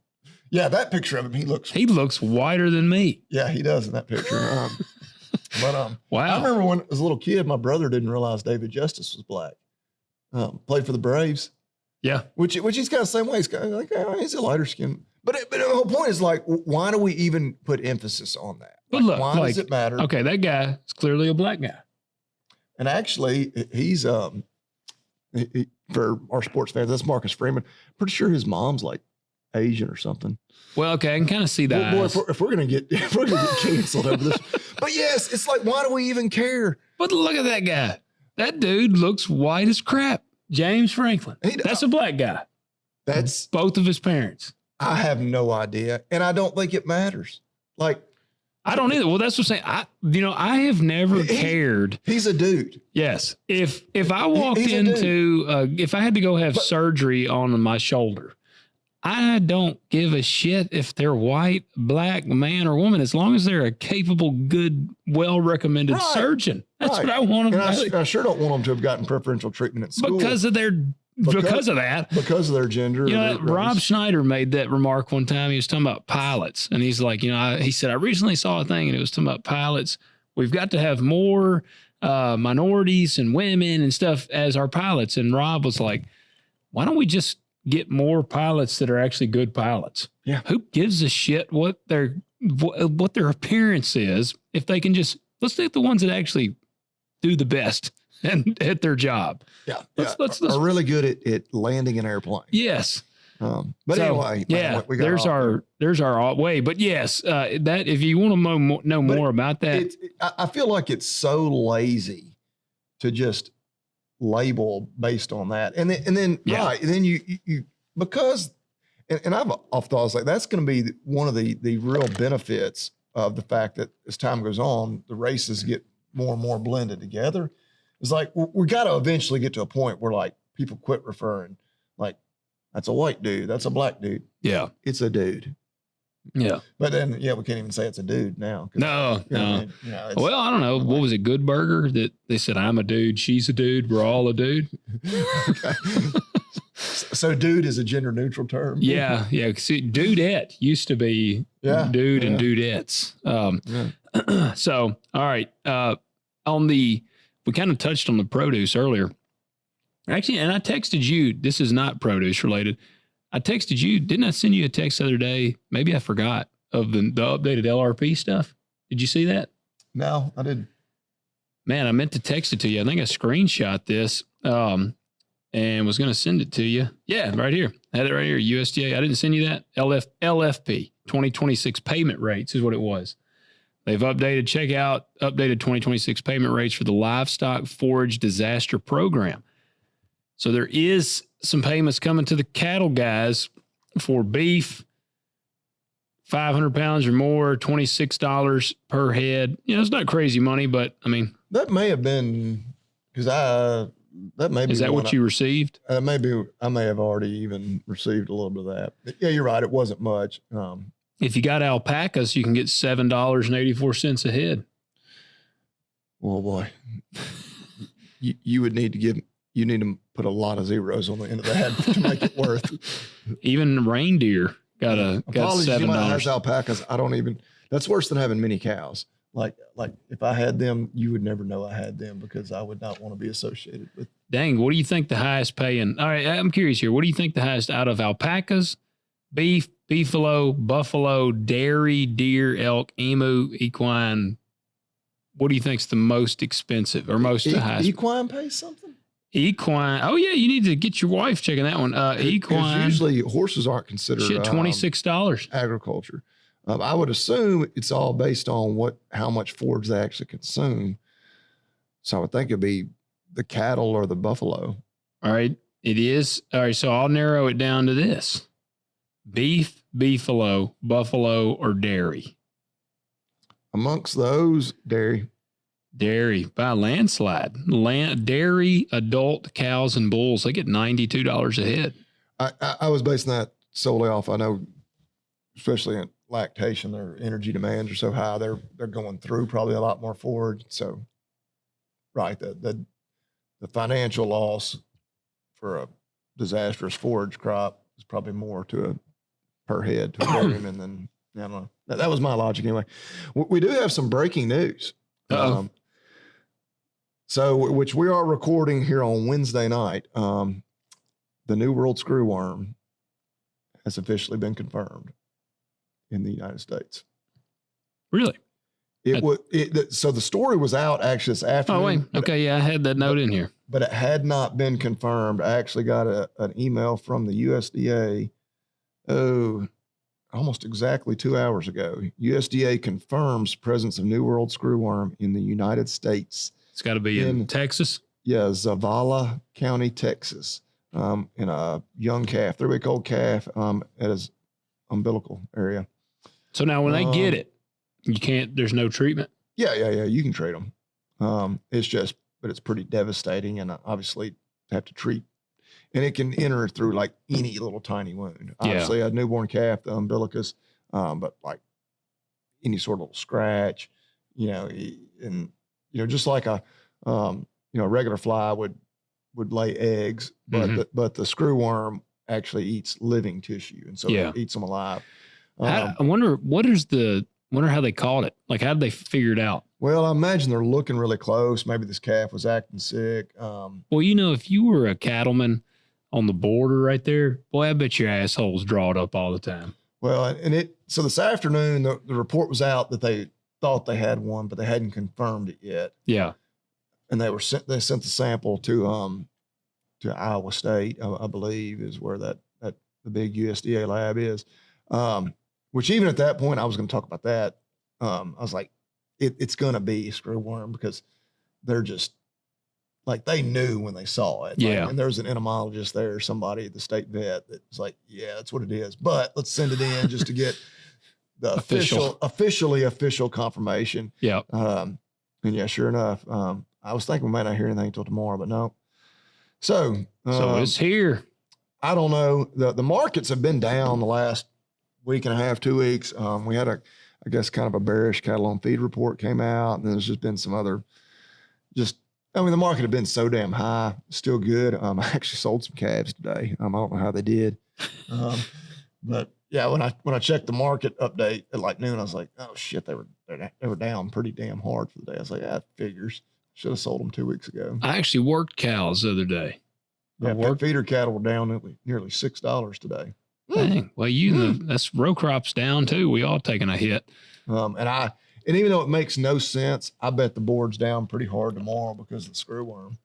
Yeah, that picture of him, he looks whiter than me. Yeah, he does in that picture. Wow. I remember when I was a little kid, my brother didn't realize David Justice was black. Played for the Braves. Yeah. Which he's kind of the same way. He's kind of he's a lighter skin. But the whole point is why do we even put emphasis on that? But look, why does it matter? Okay, that guy is clearly a black guy. And actually, he's for our sports fans, that's Marcus Freeman. Pretty sure his mom's Asian or something. Well, okay, I can kind of see that. Boy, if we're gonna get canceled over this, but yes, it's why do we even care? But look at that guy. That dude looks white as crap. James Franklin. That's a black guy. That's both of his parents. I have no idea, and I don't think it matters. I don't either. Well, that's what I'm saying. I have never cared. He's a dude. Yes. If I walked into, if I had to go have surgery on my shoulder, I don't give a shit if they're white, black, man, or woman, as long as they're a capable, good, well-recommended surgeon. That's what I want them to do. I sure don't want them to have gotten preferential treatment at school. Because of that. Because of their gender. Rob Schneider made that remark one time. He was talking about pilots. And he's like, he said, I recently saw a thing and it was talking about pilots. We've got to have more minorities and women and stuff as our pilots. And Rob was like, why don't we just get more pilots that are actually good pilots? Yeah. Who gives a shit what their what their appearance is, if they can just, let's take the ones that actually do the best and at their job. Yeah. Let's are really good at landing an airplane. Yes. But So, anyway, yeah, we got there's our way. But yes, that if you want to know more about that, I feel like it's so lazy to just label based on that, and then right, and then you because, and I've often thought like that's going to be one of the real benefits of the fact that as time goes on, the races get more and more blended together. It's like we got to eventually get to a point where like people quit referring like, that's a white dude. That's a black dude. yeah, It's a dude. yeah. But then, we can't even say it's a dude now. No. Well, I don't know. What was it? Good Burger that they said, I'm a dude. She's a dude. We're all a dude. So dude is a gender neutral term. Yeah. Yeah. See, dudette used to be dude and dudettes. So, all right. We kind of touched on the produce earlier. Actually, and I texted you, this is not produce related. I texted you, didn't I send you a text the other day? Maybe I forgot of the updated LRP stuff. Did you see that? No, I didn't. Man, I meant to text it to you. I think I screenshot this and was going to send it to you. Yeah, right here. I had it right here, USDA. I didn't send you that. LFP, 2026 payment rates is what it was. They've updated 2026 payment rates for the livestock forage disaster program. So there is some payments coming to the cattle guys for beef, 500 pounds or more, $26 per head. It's not crazy money, but I mean. That may have been, because that may be. Is that what you received? Maybe I may have already even received a little bit of that. But yeah, you're right. It wasn't much. If you got alpacas, you can get $7.84 a head. Well, boy, you would need to you need to put a lot of zeros on the end of that to make it worth. Even reindeer got $7. You might have alpacas. That's worse than having many cows. Like if I had them, you would never know I had them because I would not want to be associated with. Dang, what do you think the highest paying? All right, I'm curious here. What do you think the highest out of alpacas, beef, beefalo, buffalo, dairy, deer, elk, emu, equine? What do you think's the most expensive or most the highest? Equine pays something? Equine. Oh yeah, you need to get your wife checking that one. Equine. Usually horses aren't considered $26 agriculture. I would assume it's all based on how much forage they actually consume. So I would think it'd be the cattle or the buffalo. All right, it is. All right, so I'll narrow it down to this: beef, beefalo, buffalo, or dairy. Amongst those, dairy. Dairy by a landslide. Dairy, adult cows and bulls, they get $92 a head. I was basing that solely off, I know, especially in lactation, their energy demands are so high. They're going through probably a lot more forage. So, right, the financial loss for a disastrous forage crop is probably more per head to a dairyman than, I don't know. That was my logic anyway. We do have some breaking news. Which we are recording here on Wednesday night. The New World Screwworm has officially been confirmed in the United States. Really? So the story was out actually this afternoon. Oh, wait. Okay, yeah, I had that note in here. But it had not been confirmed. I actually got an email from the USDA, almost exactly 2 hours ago. USDA confirms presence of New World Screwworm in the United States. It's got to be in Texas? Yeah, Zavala County, Texas, in a young calf, 3-week-old calf at his umbilical area. So now when they get it, there's no treatment? Yeah, you can treat them. But it's pretty devastating and obviously have to treat. And it can enter through like any little tiny wound. Obviously, a newborn calf, the umbilicus, but like any sort of little scratch, just like a regular fly would lay eggs, but but the screwworm actually eats living tissue, and so it eats them alive. I wonder how they caught it. Like, how did they figure it out? Well, I imagine they're looking really close. Maybe this calf was acting sick. Well, if you were a cattleman on the border right there, boy, I bet your asshole's drawed up all the time. Well, so this afternoon, the report was out that they thought they had one, but they hadn't confirmed it yet. Yeah. And they sent the sample to Iowa State, I believe, is where that the big USDA lab is. Which even at that point, I was going to talk about that. I was like, it's going to be screwworm because they're just like, they knew when they saw it. Yeah. And there's an entomologist there, somebody at the state vet that was like, yeah, that's what it is. But let's send it in just to get the official confirmation. Yeah. And yeah, sure enough, I was thinking we might not hear anything until tomorrow, but no. So it's here. I don't know. The markets have been down the last week and a half, 2 weeks. We had I guess kind of a bearish cattle on feed report came out, and then there's just been some other the market had been so damn high, still good. I actually sold some calves today. I don't know how they did. But yeah, when I checked the market update at like noon, I was like, oh shit, they were down pretty damn hard for the day. I was like, that figures. Should have sold them 2 weeks ago. I actually worked cows the other day. Yeah, feeder cattle were down nearly $6 today. Dang. Well, that's row crops down too. We all taking a hit. And even though it makes no sense, I bet the board's down pretty hard tomorrow because of the screwworm,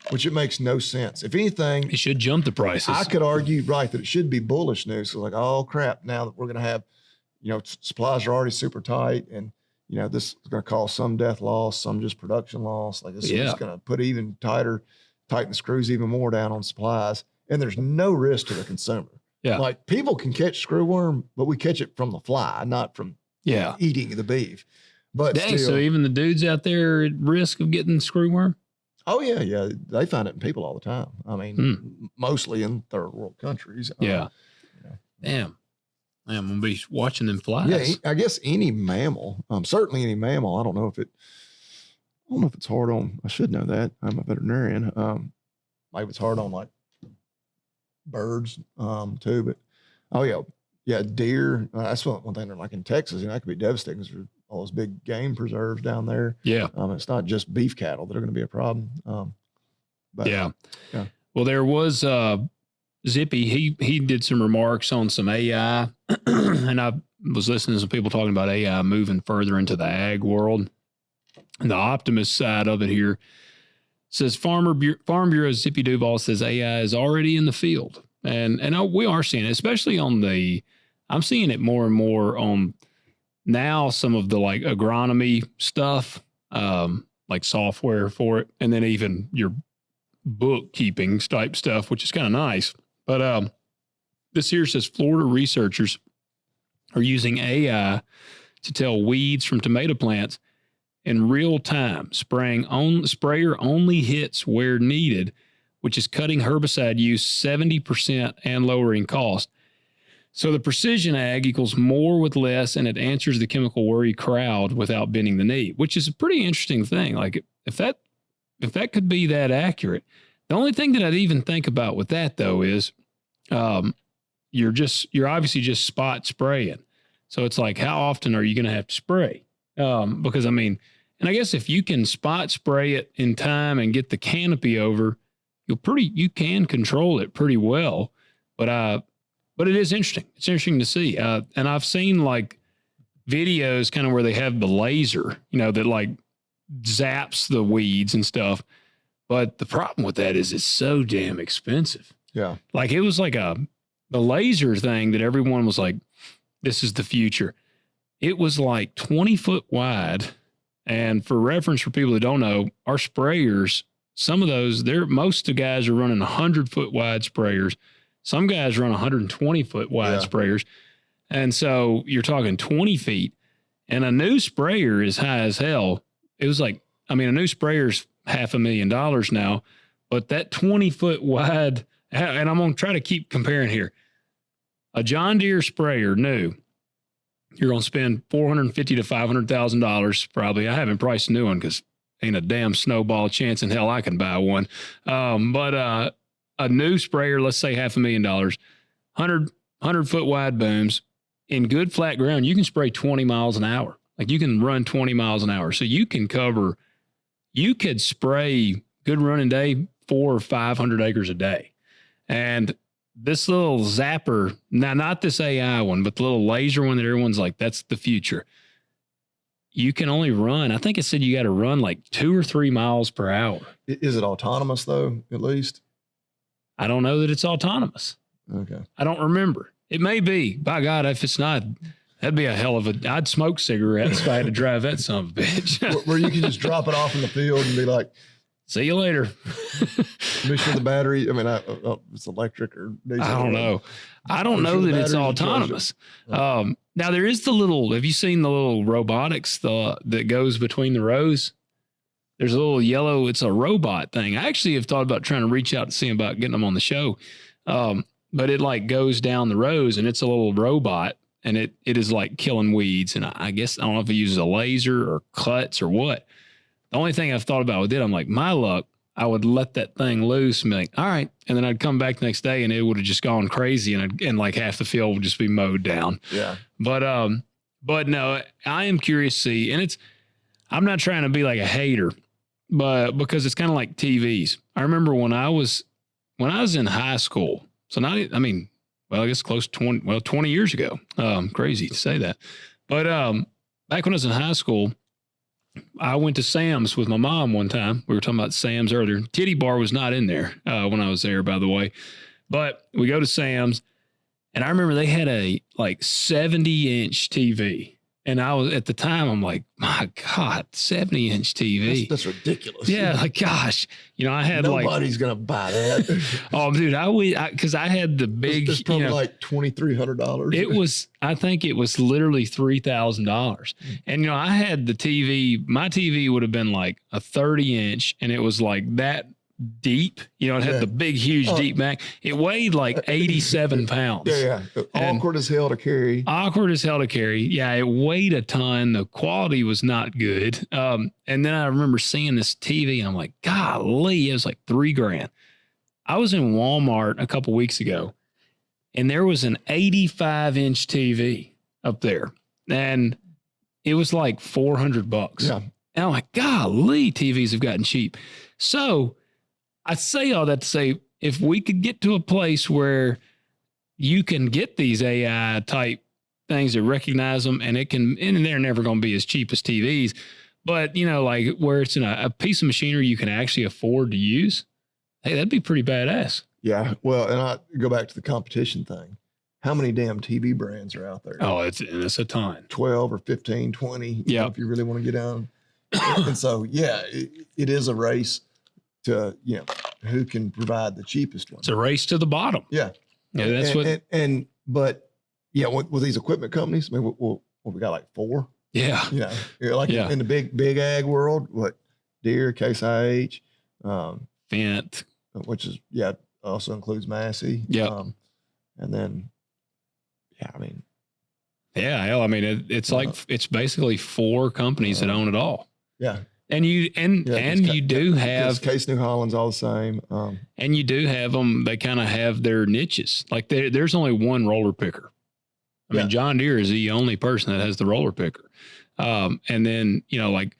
which it makes no sense. If anything, it should jump the prices. I could argue, right, that it should be bullish news. So like, oh crap, now that we're going to have, supplies are already super tight, and this is going to cause some death loss, some just production loss. Like this is just going to put even tighten the screws even more down on supplies. And there's no risk to the consumer. Yeah. Like people can catch screwworm, but we catch it from the fly, not from eating the beef. But dang, so even the dudes out there at risk of getting screwworm? Oh yeah. They find it in people all the time. I mean, mostly in third world countries. Yeah. Damn. I'm gonna be watching them flies. Yeah, I guess any mammal, certainly any mammal. I don't know if it's hard on. I should know that. I'm a veterinarian. Maybe it's hard on like birds too. But deer. That's one thing. They're like in Texas, that could be devastating. There's all those big game preserves down there. Yeah. It's not just beef cattle that are going to be a problem. Yeah. Well, there was Zippy. He did some remarks on some AI, and I was listening to some people talking about AI moving further into the ag world. And the optimist side of it here says Farm Bureau Zippy Duval says AI is already in the field, and we are seeing it, especially on I'm seeing it more and more on now some of the like agronomy stuff, like software for it, and then even your bookkeeping type stuff, which is kind of nice. But this here says Florida researchers are using AI to tell weeds from tomato plants in real time. Sprayer only hits where needed, which is cutting herbicide use 70% and lowering cost. So the precision ag equals more with less, and it answers the chemical worry crowd without bending the knee, which is a pretty interesting thing. Like if that could be that accurate. The only thing that I'd even think about with that though is you're obviously just spot spraying. So it's like, how often are you going to have to spray? Because I mean, and I guess if you can spot spray it in time and get the canopy over, you can control it pretty well. But it is interesting. It's interesting to see. And I've seen like videos kind of where they have the laser, that like zaps the weeds and stuff. But the problem with that is it's so damn expensive. Yeah. Like it was like the laser thing that everyone was like, this is the future. It was like 20 foot wide. And for reference, for people that don't know, our sprayers, some of those, most of the guys are running 100 foot wide sprayers. Some guys run 120 foot wide sprayers. And so you're talking 20 feet, and a new sprayer is high as hell. It was like, a new sprayer's $500,000 now, but that 20 foot wide, and I'm going to try to keep comparing here. A John Deere sprayer new, you're going to spend $450,000 to $500,000 probably. I haven't priced a new one because ain't a damn snowball chance in hell I can buy one. But a new sprayer, let's say $500,000, 100 foot wide booms in good flat ground, you can spray 20 miles an hour. Like you can run 20 miles an hour. So you could spray good running day 400 or 500 acres a day. And this little zapper, now not this AI one, but the little laser one that everyone's like, that's the future. You can only run, I think it said you got to run like 2 or 3 miles per hour. Is it autonomous though, at least? I don't know that it's autonomous. Okay. I don't remember. It may be. By God, if it's not, that'd be a hell of a, I'd smoke cigarettes if I had to drive that son of a bitch. Where you can just drop it off in the field and be like, see you later. make sure the battery, I mean, it's electric or diesel. I don't know. I don't know that it's autonomous. Now there is the little, have you seen the little robotics that goes between the rows? There's a little yellow, it's a robot thing. I actually have thought about trying to reach out to see about getting them on the show. But it like goes down the rows and it's a little robot and it is like killing weeds. And I guess, I don't know if it uses a laser or cuts or what. The only thing I've thought about with it, I'm like, my luck, I would let that thing loose and be like, all right. And then I'd come back the next day and it would have just gone crazy and like half the field would just be mowed down. Yeah. But no, I am curious to see, and I'm not trying to be like a hater, but because it's kind of like TVs. I remember when I was in high school, so not, I mean, well, I guess close to 20 years ago. Crazy to say that. But back when I was in high school, I went to Sam's with my mom one time. We were talking about Sam's earlier. Titty Bar was not in there when I was there, by the way. But we go to Sam's, and I remember they had a like 70-inch TV. And I was, at the time, I'm like, my God, 70-inch TV. That's ridiculous. Yeah, like, gosh. I had nobody's going to buy that. Oh, dude, because I had the big. It's probably like $2,300. I think it was literally $3,000. And, I had the TV, my TV would have been like a 30-inch, and it was like that deep. It had the big, huge, deep back. It weighed like 87 pounds. Yeah. Awkward as hell to carry. Yeah, it weighed a ton. The quality was not good. And then I remember seeing this TV, and I'm like, golly, it was like $3,000. I was in Walmart a couple weeks ago, and there was an 85-inch TV up there, and it was like $400. Yeah. And I'm like, golly, TVs have gotten cheap. So I say all that to say, if we could get to a place where you can get these AI type things that recognize them, and they're never going to be as cheap as TVs, but like where it's in a piece of machinery you can actually afford to use, hey, that'd be pretty badass. Yeah. Well, and I go back to the competition thing. How many damn TV brands are out there? Oh, it's a ton. 12 or 15, 20. Yeah. If you really want to get down. And so, yeah, it is a race to, who can provide the cheapest one. It's a race to the bottom. Yeah. Yeah, that's but with these equipment companies, I mean, we got like 4. Yeah. In the big ag world, Deere, Case IH, Fent, which is, also includes Massey. Yeah. And then, it's like, it's basically 4 companies that own it all. Yeah. And you do have Case New Holland's all the same. And you do have them. They kind of have their niches. Like there's only one roller picker. I mean, John Deere is the only person that has the roller picker. And then like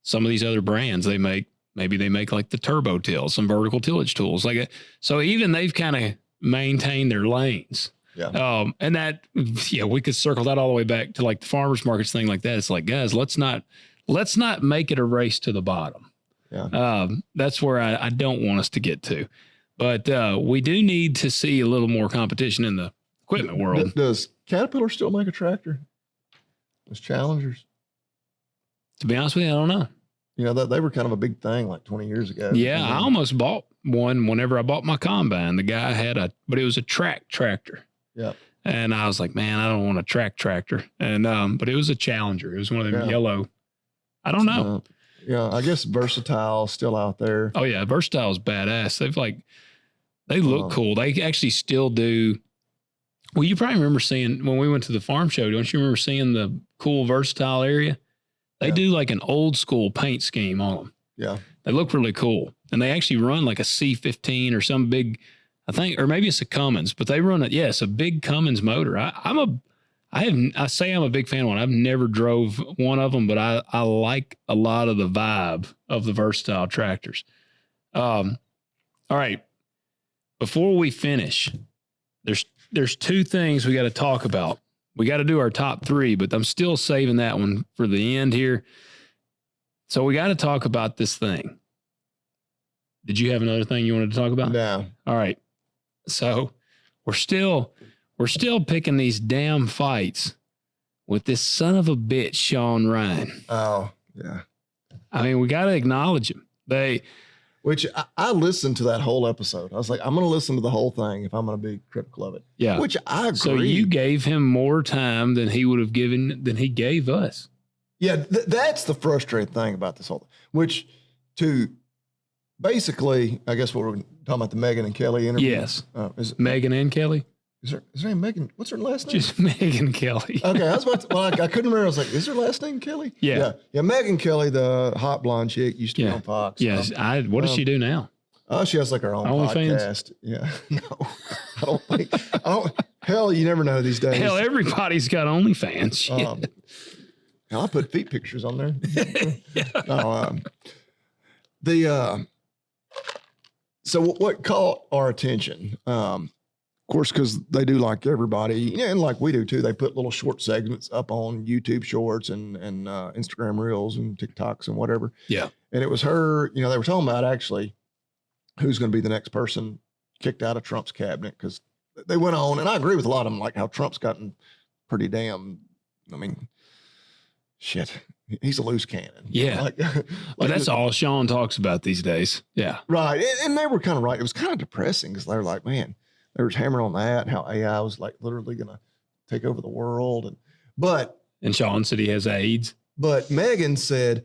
some of these other brands, maybe they make like the turbo till, some vertical tillage tools, like so. Even they've kind of maintained their lanes. Yeah. And that we could circle that all the way back to like the farmers markets thing like that. It's like, guys, let's not make it a race to the bottom. Yeah. That's where I don't want us to get to. But we do need to see a little more competition in the equipment world. Does Caterpillar still make a tractor? Those Challengers? To be honest with you, I don't know. They were kind of a big thing like 20 years ago. Yeah, I almost bought one whenever I bought my combine. The guy had but it was a track tractor. Yeah. And I was like, man, I don't want a track tractor. And but it was a Challenger. It was one of them yellow. I don't know. I guess Versatile still out there. Oh yeah, Versatile is badass. They look cool. They actually still do. Well, you probably remember seeing when we went to the farm show. Don't you remember seeing the cool Versatile area? They do like an old school paint scheme on them. Yeah, they look really cool, and they actually run like a C15 or some big. I think, or maybe it's a Cummins, but they run it's a big Cummins motor. I say I'm a big fan of one. I've never drove one of them, but I like a lot of the vibe of the Versatile tractors. All right. Before we finish, there's two things we got to talk about. We got to do our top three, but I'm still saving that one for the end here. So we got to talk about this thing. Did you have another thing you wanted to talk about? No. All right. So we're still picking these damn fights with this son of a bitch, Shawn Ryan. Oh, yeah. I mean, we got to acknowledge him. Which I listened to that whole episode. I was like, I'm going to listen to the whole thing if I'm going to be critical of it. Yeah. Which I agree. So you gave him more time than he gave us. Yeah, that's the frustrating thing about this whole thing. Which, to basically, I guess what we're talking about the Megan and Kelly interview. Yes. Is Megan and Kelly? Is her name Megan? What's her last name? Just Megan Kelly. Okay, I was about to, I couldn't remember. I was like, is her last name Kelly? Yeah. Yeah, Megan Kelly, the hot blonde chick, used to be on Fox. Yes. What does she do now? Oh, she has like her own OnlyFans? podcast. Yeah. No, I don't. Hell, you never know these days. Hell, everybody's got OnlyFans. Shit. I'll put feet pictures on there. So what caught our attention? Of course, because they do like everybody, and like we do too. They put little short segments up on YouTube Shorts and Instagram Reels and TikToks and whatever. Yeah. And it was her. They were talking about actually who's going to be the next person kicked out of Trump's cabinet, because they went on, and I agree with a lot of them, like how Trump's gotten pretty damn. I mean, shit, he's a loose cannon. Yeah. Well, that's all Shawn talks about these days. Yeah. Right. And they were kind of right. It was kind of depressing because they were like, man, they were hammering on that and how AI was like literally going to take over the world. And Shawn said he has AIDS. But Megan said,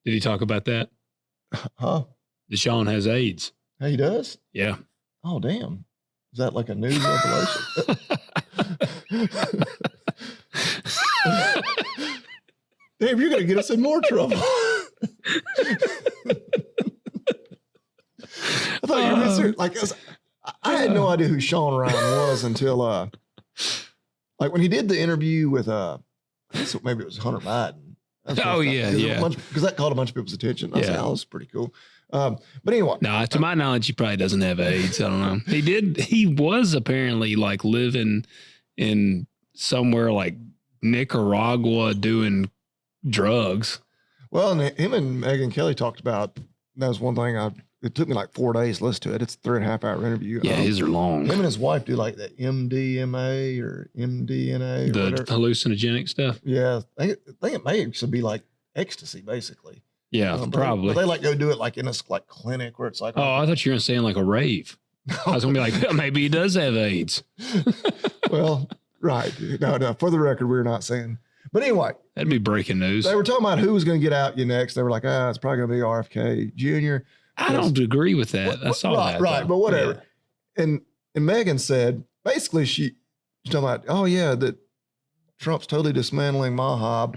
did he talk about that? Huh? That Shawn has AIDS. He does? Yeah. Oh, damn. Is that like a news revelation? Dave, you're going to get us in more trouble. I thought you were serious. Like, I had no idea who Shawn Ryan was until, like when he did the interview with, I guess maybe it was Hunter Biden. Oh, yeah. Because that caught a bunch of people's attention. I was like, oh, this is pretty cool. But anyway. No, to my knowledge, he probably doesn't have AIDS. I don't know. He was apparently like living in somewhere like Nicaragua doing drugs. Well, and him and Megan Kelly talked about, that was one thing it took me like 4 days to listen to it. It's a 3.5 hour interview. Yeah, his are long. Him and his wife do like that MDMA or MDNA. The hallucinogenic stuff. Yeah. I think it may actually be like ecstasy, basically. Yeah, probably. But they like go do it like in this like clinic where it's like. Oh, I thought you were saying like a rave. I was going to be like, maybe he does have AIDS. Well, right. No, for the record, we're not saying. But anyway. That'd be breaking news. They were talking about who was going to get out next. They were like, it's probably going to be RFK Jr. I don't agree with that. I saw that. Right, though. but whatever. Yeah. And Megan said, basically, she's talking about, that Trump's totally dismantling MAHA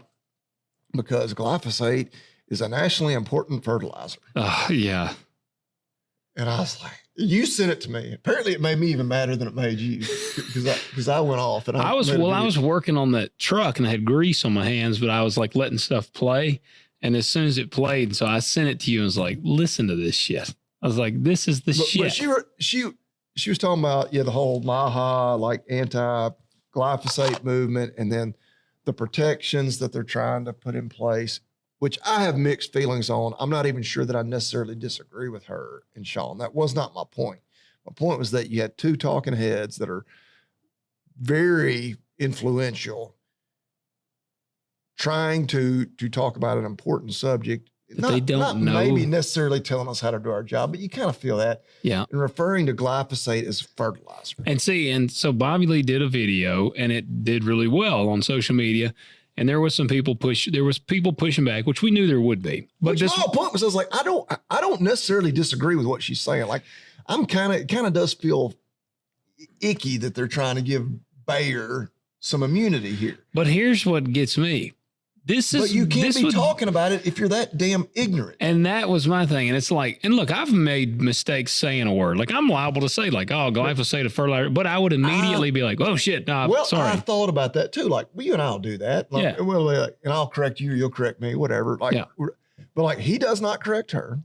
because glyphosate is a nationally important fertilizer. Yeah. And I was like, you sent it to me. Apparently it made me even madder than it made you because I went off. And I was working on that truck and I had grease on my hands, but I was like letting stuff play. And as soon as it played, so I sent it to you and was like, listen to this shit. I was like, this is the shit. But she was talking about, the whole MAHA, like anti-glyphosate movement, and then the protections that they're trying to put in place, which I have mixed feelings on. I'm not even sure that I necessarily disagree with her and Shawn. That was not my point. My point was that you had two talking heads that are very influential trying to talk about an important subject. They don't know. Maybe necessarily telling us how to do our job, but you kind of feel that. Yeah. And referring to glyphosate as fertilizer. And so Bobby Lee did a video and it did really well on social media. And there was people pushing back, which we knew there would be. But my whole point was, I was like, I don't necessarily disagree with what she's saying. Like, it kind of does feel icky that they're trying to give Bayer some immunity here. But here's what gets me. But you can't be talking about it if you're that damn ignorant. And that was my thing. And it's like, and look, I've made mistakes saying a word. Like I'm liable to say like, oh, glyphosate, a fertilizer, but I would immediately be like, oh shit, no, sorry. I thought about that too. Like, you and I'll do that. Like, yeah. Well, and I'll correct you, you'll correct me, whatever. Like, yeah. But like, he does not correct her.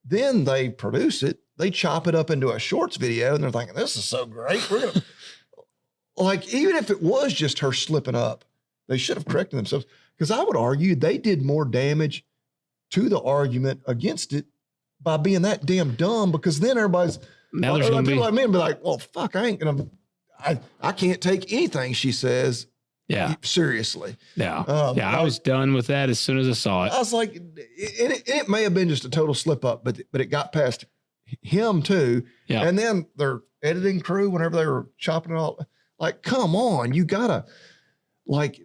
Then they produce it they chop it up into a shorts video and they're thinking, this is so great. We're going to, like, even if it was just her slipping up, they should have corrected themselves. Because I would argue they did more damage to the argument against it by being that damn dumb, because then everybody's, now there's going to be like me and be like, well, fuck, I can't take anything she says seriously. Yeah. I was done with that as soon as I saw it. I was like, it may have been just a total slip up, but it got past him too. Yeah. And then their editing crew, whenever they were chopping it all, like, come on, you gotta, like,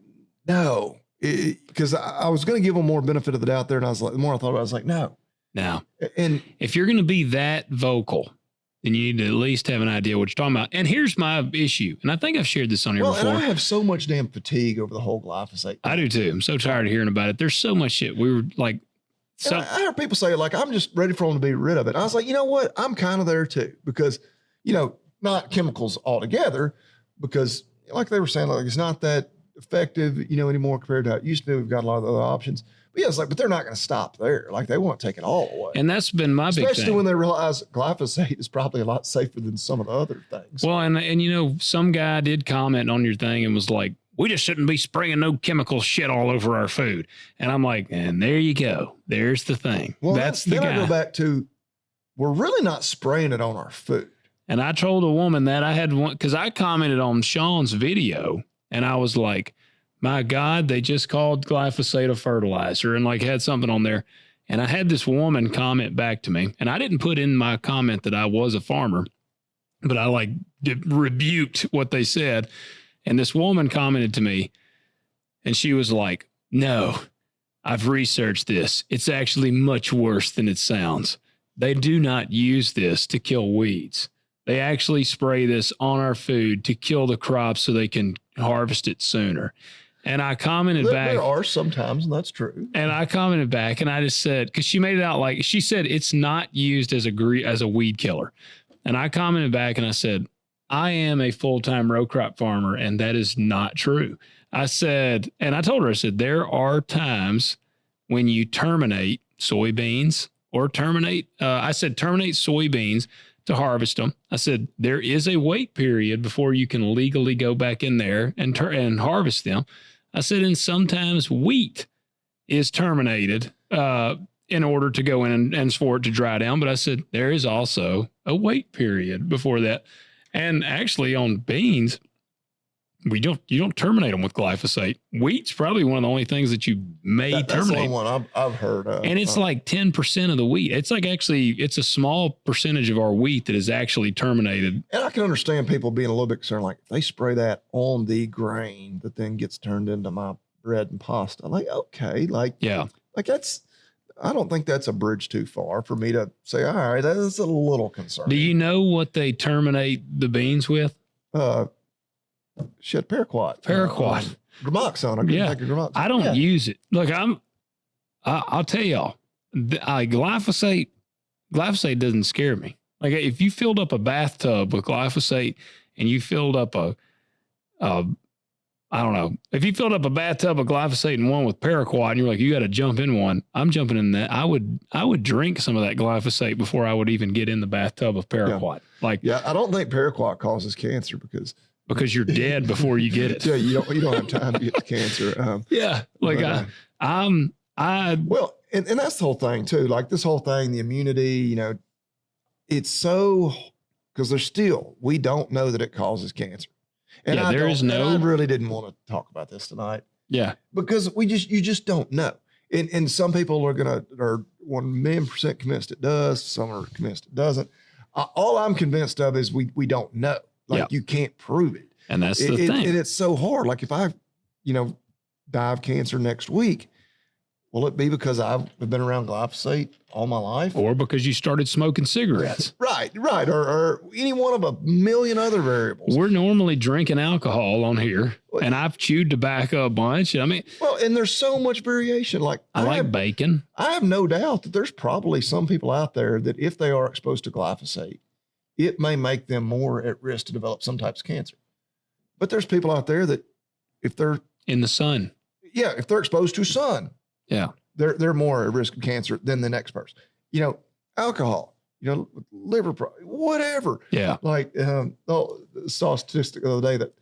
no. Because I was going to give them more benefit of the doubt there. And I was like, the more I thought about it, I was like, no. Now, And if you're going to be that vocal, then you need to at least have an idea what you're talking about. And here's my issue. And I think I've shared this on here before. And I have so much damn fatigue over the whole glyphosate. I do too. I'm so tired of hearing about it. There's so much shit. We were like, I heard people say, like, I'm just ready for them to be rid of it. I was like, you know what? I'm kind of there too, because, not chemicals altogether, because like they were saying, like, it's not that effective, anymore compared to how it used to be. We've got a lot of other options. But yeah, it's like, but they're not going to stop there. Like, they want to take it all away. And that's been my big thing. Especially when they realize glyphosate is probably a lot safer than some of the other things. Well, and some guy did comment on your thing and was like, we just shouldn't be spraying no chemical shit all over our food. And I'm like, and there you go. There's the thing. Well, that's the then guy. I go back to, we're really not spraying it on our food. And I told a woman that I had one, because I commented on Shawn's video and I was like, my God, they just called glyphosate a fertilizer, and like had something on there. And I had this woman comment back to me, and I didn't put in my comment that I was a farmer, but I like rebuked what they said. And this woman commented to me and she was like, no, I've researched this. It's actually much worse than it sounds. They do not use this to kill weeds. They actually spray this on our food to kill the crops so they can harvest it sooner. And I commented back. There are sometimes, and that's true. And I commented back, and I just said, because she made it out like, she said it's not used as a weed killer. And I commented back and I said, I am a full-time row crop farmer, and that is not true. I said, and I told her, I said, there are times when you terminate soybeans or terminate soybeans to harvest them. I said, there is a wait period before you can legally go back in there and harvest them. I said, and sometimes wheat is terminated in order to go in and for it to dry down. But I said, there is also a wait period before that. And actually on beans, you don't terminate them with glyphosate. Wheat's probably one of the only things that you may terminate. That's the only one I've heard of. And it's like 10% of the wheat. It's like it's a small percentage of our wheat that is actually terminated. And I can understand people being a little bit concerned, like if they spray that on the grain that then gets turned into my bread and pasta. I'm like, okay, I don't think that's a bridge too far for me to say, all right, that's a little concerning. Do you know what they terminate the beans with? Paraquat. Gramoxone. I don't use it. Look, I'll tell y'all, glyphosate doesn't scare me. Like if you filled up a bathtub with glyphosate and you filled up if you filled up a bathtub of glyphosate and one with paraquat and you're like, you got to jump in one, I'm jumping in that. I would drink some of that glyphosate before I would even get in the bathtub of paraquat. I don't think paraquat causes cancer because you're dead before you get it. Yeah. You don't have time to get the cancer. And that's the whole thing too. Like this whole thing, the immunity, it's so, because we don't know that it causes cancer. And I really didn't want to talk about this tonight. Yeah. Because you just don't know. And some people are 1,000,000% convinced it does. Some are convinced it doesn't. All I'm convinced of is we don't know. You can't prove it. And that's the thing. And it's so hard. Like if I, die of cancer next week, will it be because I've been around glyphosate all my life? Or because you started smoking cigarettes? Right. Or any one of a million other variables. We're normally drinking alcohol on here, and I've chewed tobacco a bunch. I mean, and there's so much variation. Like I like bacon. I have no doubt that there's probably some people out there that if they are exposed to glyphosate, it may make them more at risk to develop some types of cancer. But there's people out there that if they're in the sun, if they're exposed to sun, they're more at risk of cancer than the next person. Alcohol. liver, whatever. Yeah. Like, saw a statistic the other day that,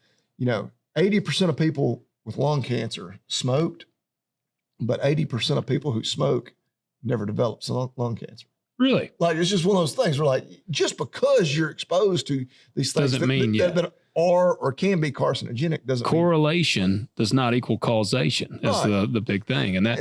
80% of people with lung cancer smoked, but 80% of people who smoke never develop lung cancer. Really? Like, it's just one of those things where, like, just because you're exposed to these things Doesn't mean that are or can be carcinogenic doesn't correlation does not equal causation. Is the big thing, and that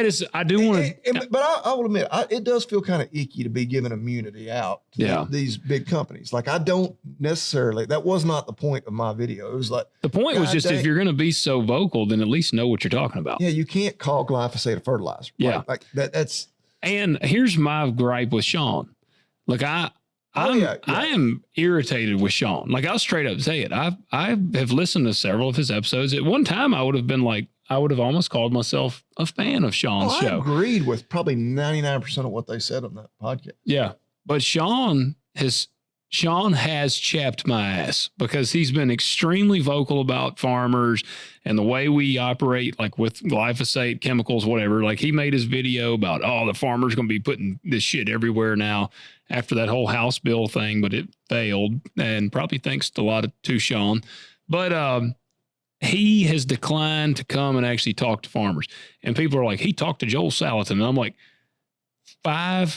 is I do want to. But I will admit, it does feel kind of icky to be giving immunity out to these big companies. Like, I don't necessarily. That was not the point of my video. It was like the point was just if you're going to be so vocal, then at least know what you're talking about. Yeah, you can't call glyphosate a fertilizer. Yeah, like that's. And here's my gripe with Shawn. Like I am irritated with Shawn. Like, I'll straight up say it. I have listened to several of his episodes. At one time, I would have almost called myself a fan of Shawn's show. I agreed with probably 99% of what they said on that podcast. Yeah. But Shawn has chapped my ass because he's been extremely vocal about farmers and the way we operate, like with glyphosate, chemicals, whatever. Like, he made his video about, the farmers going to be putting this shit everywhere now after that whole House bill thing, but it failed, and probably thanks to Shawn. But he has declined to come and actually talk to farmers. And people are like, he talked to Joel Salatin. And I'm like, Right.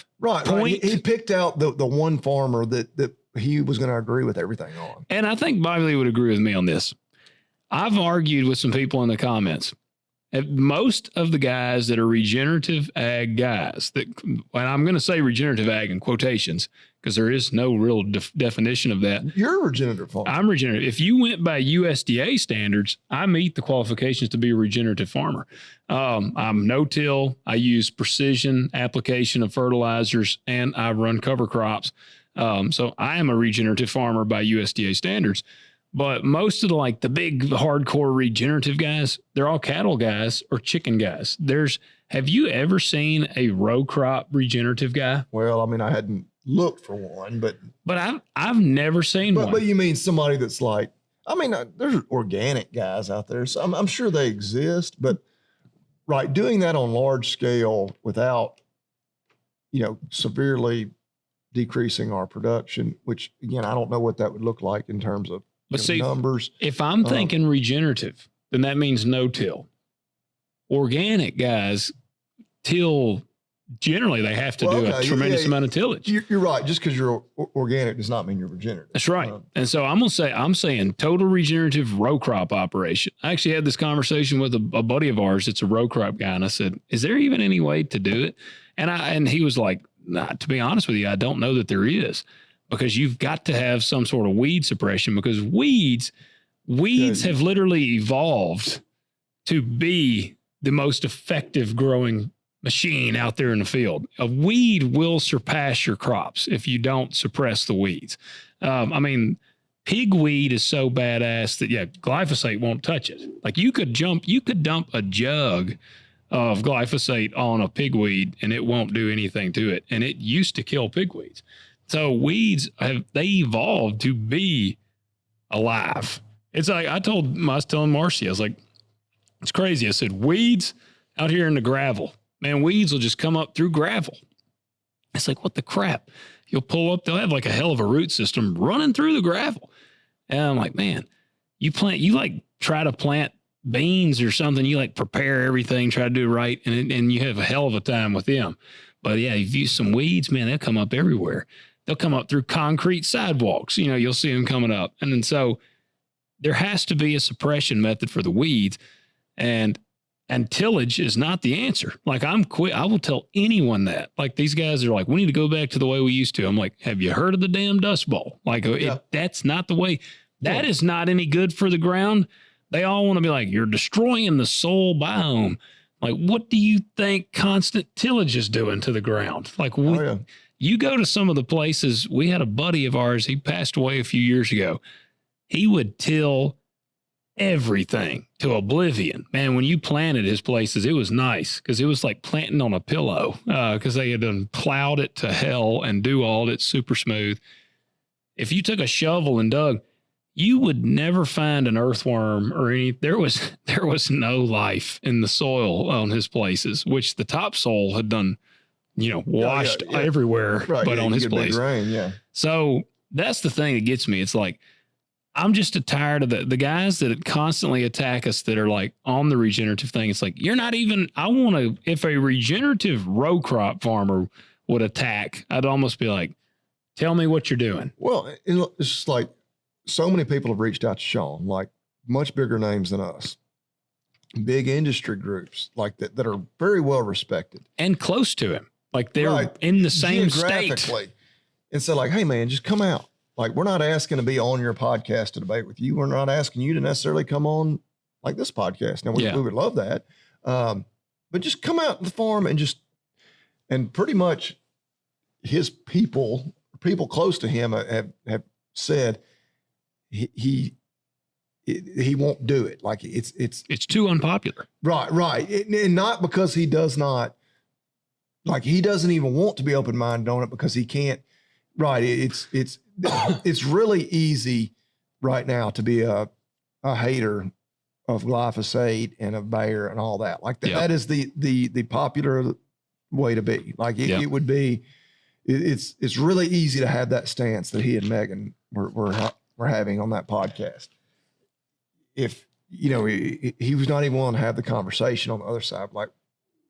He picked out the one farmer that he was going to agree with everything on. And I think Bobby Lee would agree with me on this. I've argued with some people in the comments. Most of the guys that are regenerative ag guys, and I'm going to say regenerative ag in quotations because there is no real definition of that. You're a regenerative farmer. I'm regenerative. If you went by USDA standards, I meet the qualifications to be a regenerative farmer. I'm no-till. I use precision application of fertilizers, and I run cover crops. So I am a regenerative farmer by USDA standards. But most of the big hardcore regenerative guys, they're all cattle guys or chicken guys. Have you ever seen a row crop regenerative guy? Well, I mean, I hadn't looked for one, but I've never seen one. But you mean somebody that's like, I mean, there's organic guys out there, so I'm sure they exist, but doing that on large scale without, severely decreasing our production, which again, I don't know what that would look like in terms of numbers. If I'm thinking regenerative, then that means no-till. Organic guys till. Generally, they have to do a tremendous amount of tillage. You're right. Just because you're organic does not mean you're regenerative. That's right. And so I'm saying total regenerative row crop operation. I actually had this conversation with a buddy of ours. It's a row crop guy. And I said, is there even any way to do it? And he was like, nah, to be honest with you, I don't know that there is, because you've got to have some sort of weed suppression, because weeds have literally evolved to be the most effective growing machine out there in the field. A weed will surpass your crops if you don't suppress the weeds. I mean, pigweed is so badass that glyphosate won't touch it. Like, you could dump a jug of glyphosate on a pigweed and it won't do anything to it. And it used to kill pigweeds. So weeds they evolved to be alive. It's like I was telling Marcy, I was like, it's crazy. I said, weeds out here in the gravel. Man, weeds will just come up through gravel. It's like, what the crap? You'll pull up, they'll have like a hell of a root system running through the gravel. And I'm like, man, you try to plant beans or something, you prepare everything, try to do it right, and you have a hell of a time with them. But yeah, if you use some weeds, man, they'll come up everywhere. They'll come up through concrete sidewalks. You'll see them coming up. And then so there has to be a suppression method for the weeds. And tillage is not the answer. Like, I will tell anyone that. Like, these guys are like, we need to go back to the way we used to. I'm like, have you heard of the damn Dust Bowl? Like, that's not the way. That is not any good for the ground. They all want to be like, you're destroying the soil biome. Like, what do you think constant tillage is doing to the ground? Like, you go to some of the places. We had a buddy of ours, he passed away a few years ago. He would till everything to oblivion. Man, when you planted his places, it was nice because it was like planting on a pillow because they had done plowed it to hell and do-alled it super smooth. If you took a shovel and dug, you would never find an earthworm or any. There was no life in the soil on his places, which the topsoil had done washed yeah. everywhere, Right, but yeah, on you his get big place. rain, yeah. So that's the thing that gets me. It's like, I'm just tired of the guys that constantly attack us that are like on the regenerative thing. It's like, you're not even, if a regenerative row crop farmer would attack, I'd almost be like, tell me what you're doing. Well, it's just like so many people have reached out to Shawn, like much bigger names than us, big industry groups like that are very well respected. And close to him. Like they're Right. in the same state. Geographically. And so like, hey man, just come out. Like, we're not asking to be on your podcast to debate with you. We're not asking you to necessarily come on like this podcast. Now, we would love that. But just come out to the farm and pretty much his people close to him have said he won't do it. Like it's too unpopular. Right. And not because he does not, like he doesn't even want to be open-minded on it because he can't. Right. It's really easy right now to be a hater of glyphosate and of Bayer and all that. Like that, that is the popular way to be. Like it would be, it's really easy to have that stance that he and Megan were having on that podcast. If, he was not even willing to have the conversation on the other side,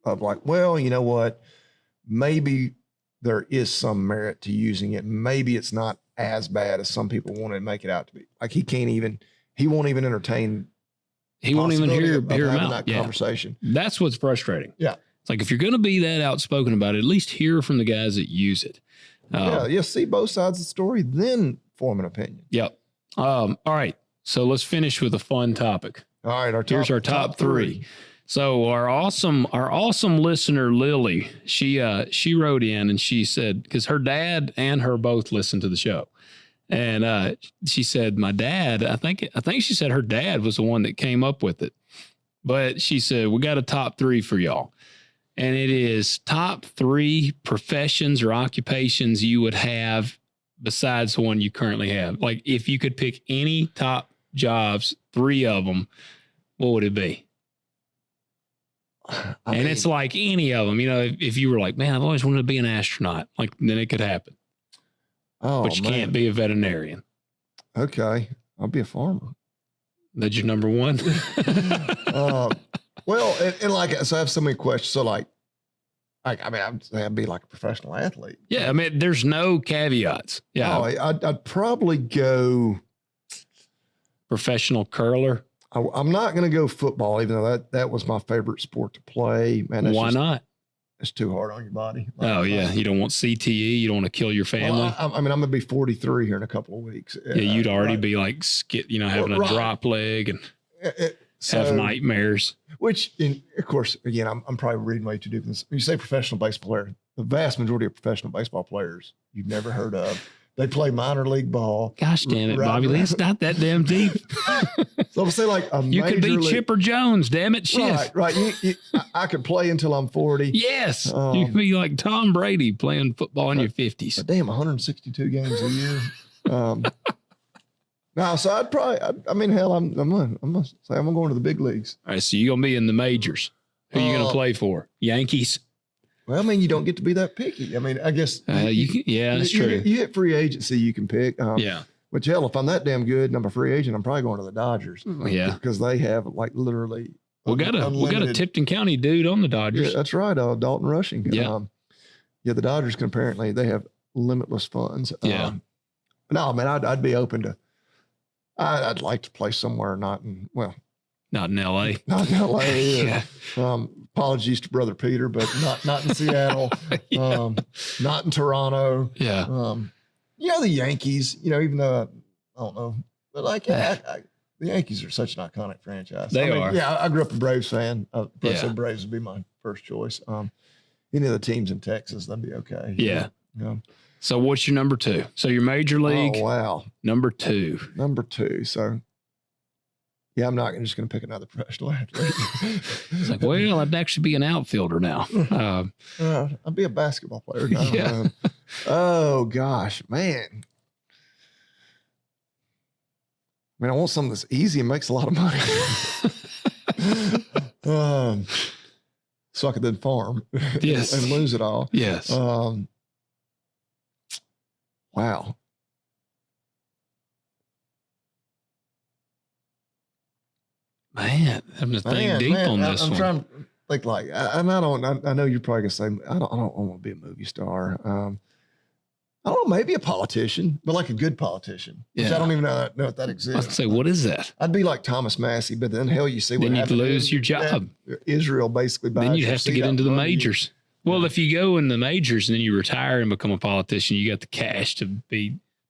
of well, you know what, maybe there is some merit to using it. Maybe it's not as bad as some people want to make it out to be. Like he won't even entertain. He won't even hear him out. That conversation. That's what's frustrating. Yeah. It's like, if you're going to be that outspoken about it, at least hear from the guys that use it. See both sides of the story, then form an opinion. Yep. All right. So let's finish with a fun topic. All right. Here's our top three. So our awesome listener, Lily, she wrote in and she said, because her dad and her both listen to the show. And she said, my dad, I think she said her dad was the one that came up with it. But she said, we got a top three for y'all. And it is top three professions or occupations you would have besides the one you currently have. Like if you could pick any top jobs, three of them, what would it be? I mean, it's like any of them, if you were like, man, I've always wanted to be an astronaut, like then it could happen. Oh, but you can't be a veterinarian. Okay. I'll be a farmer. That's your number one. Well, and so I have so many questions. So I'd be like a professional athlete. Yeah. I mean, there's no caveats. Yeah. I'd probably go professional curler. I'm not going to go football, even though that was my favorite sport to play. Man, why not? It's too hard on your body. You don't want CTE. You don't want to kill your family. Well, I'm going to be 43 here in a couple of weeks. Yeah, you'd already be like having a drop leg and have nightmares. Which, of course, again, I'm probably reading way too deep. When you say professional baseball player, the vast majority of professional baseball players you've never heard of. They play minor league ball. Gosh damn it, Bobby. It's not that damn deep. So I'll say like you could be Chipper Jones, damn it. Shit. Right. I could play until I'm 40. Yes. You could be like Tom Brady playing football in your 50s. But damn, 162 games a year. No, so I'd probably, hell, I'm gonna say I'm going to the big leagues. All right, so you're gonna be in the majors. Who are you gonna play for? Yankees? Well, you don't get to be that picky. I guess that's true. You hit free agency, you can pick. Yeah. But hell, if I'm that damn good and I'm a free agent, I'm probably going to the Dodgers. Yeah. Because they have literally. We got a Tipton County dude on the Dodgers. Yeah, that's right. Dalton Rushing. Yeah. The Dodgers can apparently, they have limitless funds. Yeah. No, man, I'd be open to. I'd like to play somewhere not in LA. Not in LA. Yeah. Apologies to Brother Peter, but not in Seattle. Not in Toronto. Yeah. The Yankees, even though I don't know, but the Yankees are such an iconic franchise. They are. Yeah. I grew up a Braves fan. So Braves would be my first choice. Any of the teams in Texas, that'd be okay. Yeah. So what's your number two? So your major league. Oh, wow. Number two. So yeah, I'm not just going to pick another professional athlete. It's like, well, I'd actually be an outfielder now. I'd be a basketball player now. Yeah. Oh gosh, man. I want something that's easy and makes a lot of money. suck it then farm Yes. and lose it all. Yes. Wow. Man, I'm just thinking deep on this I'm one. trying to think like, I know you're probably gonna say, I don't want to be a movie star. I don't know, maybe a politician, but like a good politician, which I don't even know if that I was exists. going to say, what is that? I'd be like Thomas Massey, but then hell, you see what Then you'd happened. lose your job. Israel basically buys Then you'd your have to seat get out into the from under you. majors. Well, if you go in the majors and then you retire and become a politician, you got the cash to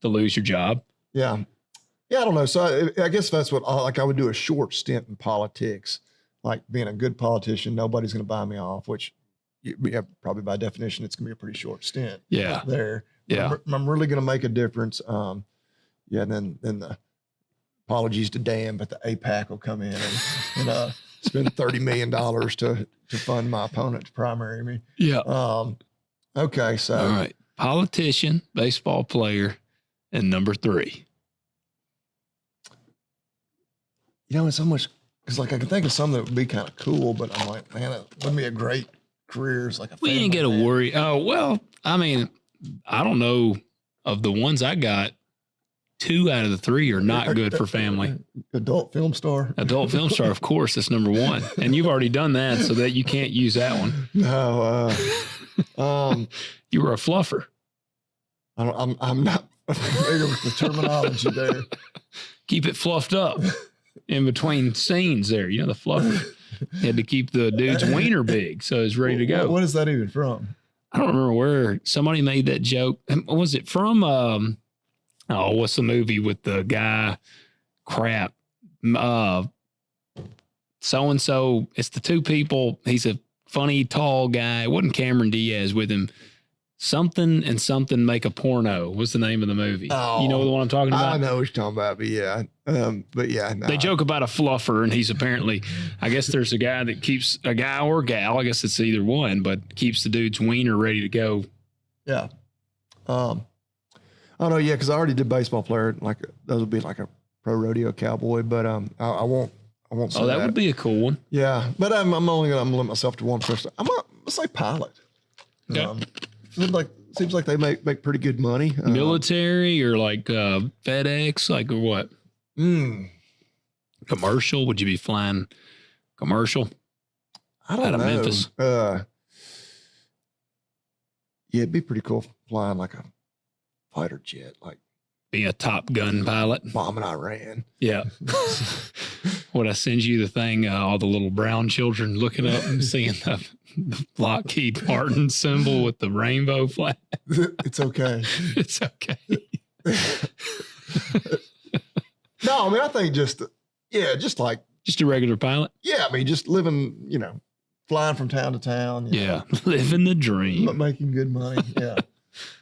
lose your job. Yeah. Yeah, I don't know. So I guess that's what I would do a short stint in politics, like being a good politician. Nobody's going to buy me off, which probably by definition, it's going to be a pretty short stint. Yeah. There. Yeah. I'm really going to make a difference. And then the apologies to Dan, but the APAC will come in and spend $30 million to fund my opponent's primary me. Yeah. Okay. So. All right. Politician, baseball player, and number 3. You know, it's so much, because like I can think of some that would be kind of cool, but I'm like, man, it wouldn't be a great career. It's like a We ain't got to worry. Oh, well, I mean, I don't know. Of the ones I got, 2 out of the 3 are not good for family. Adult film star. Adult film star, of course, that's number 1. And you've already done that, so that you can't use that one. No. You were a fluffer. I'm not familiar with the terminology there. Keep it fluffed up in between scenes there. You know, the fluffer. You had to keep the dude's wiener big so it's ready to go. What is that even from? I don't remember where somebody made that joke. Was it from, what's the movie with the guy? Crap. So-and-so, it's the 2 people. He's a funny, tall guy. It wasn't Cameron Diaz with him. Something and something make a porno. What's the name of the movie? Oh, you know the one I'm talking about? I know what you're talking about, but yeah. Nah. They joke about a fluffer, and he's apparently, I guess there's a guy that keeps, a guy or gal, I guess it's either one, but keeps the dude's wiener ready to go. Yeah. I don't know, yeah, because I already did baseball player. Like those would be like a pro rodeo cowboy, but I won't say Oh, that would be a cool one. Yeah, but I'm only gonna limit myself to one person. I'm gonna say pilot. Yeah. Seems like they make pretty good money. Military or like FedEx, like or what? Commercial? Would you be flying commercial? I don't out of know. Memphis? Yeah, it'd be pretty cool flying like a fighter jet, like Be a Top Gun pilot. bombing Iran. Yeah. Would I send you the thing, all the little brown children looking up and seeing the Lockheed Martin symbol with the rainbow flag? It's okay. It's okay. No, I mean, I think just like, Just a regular pilot? yeah, I mean, just living, flying from town to town. Yeah. Living the dream. Making good money. Yeah.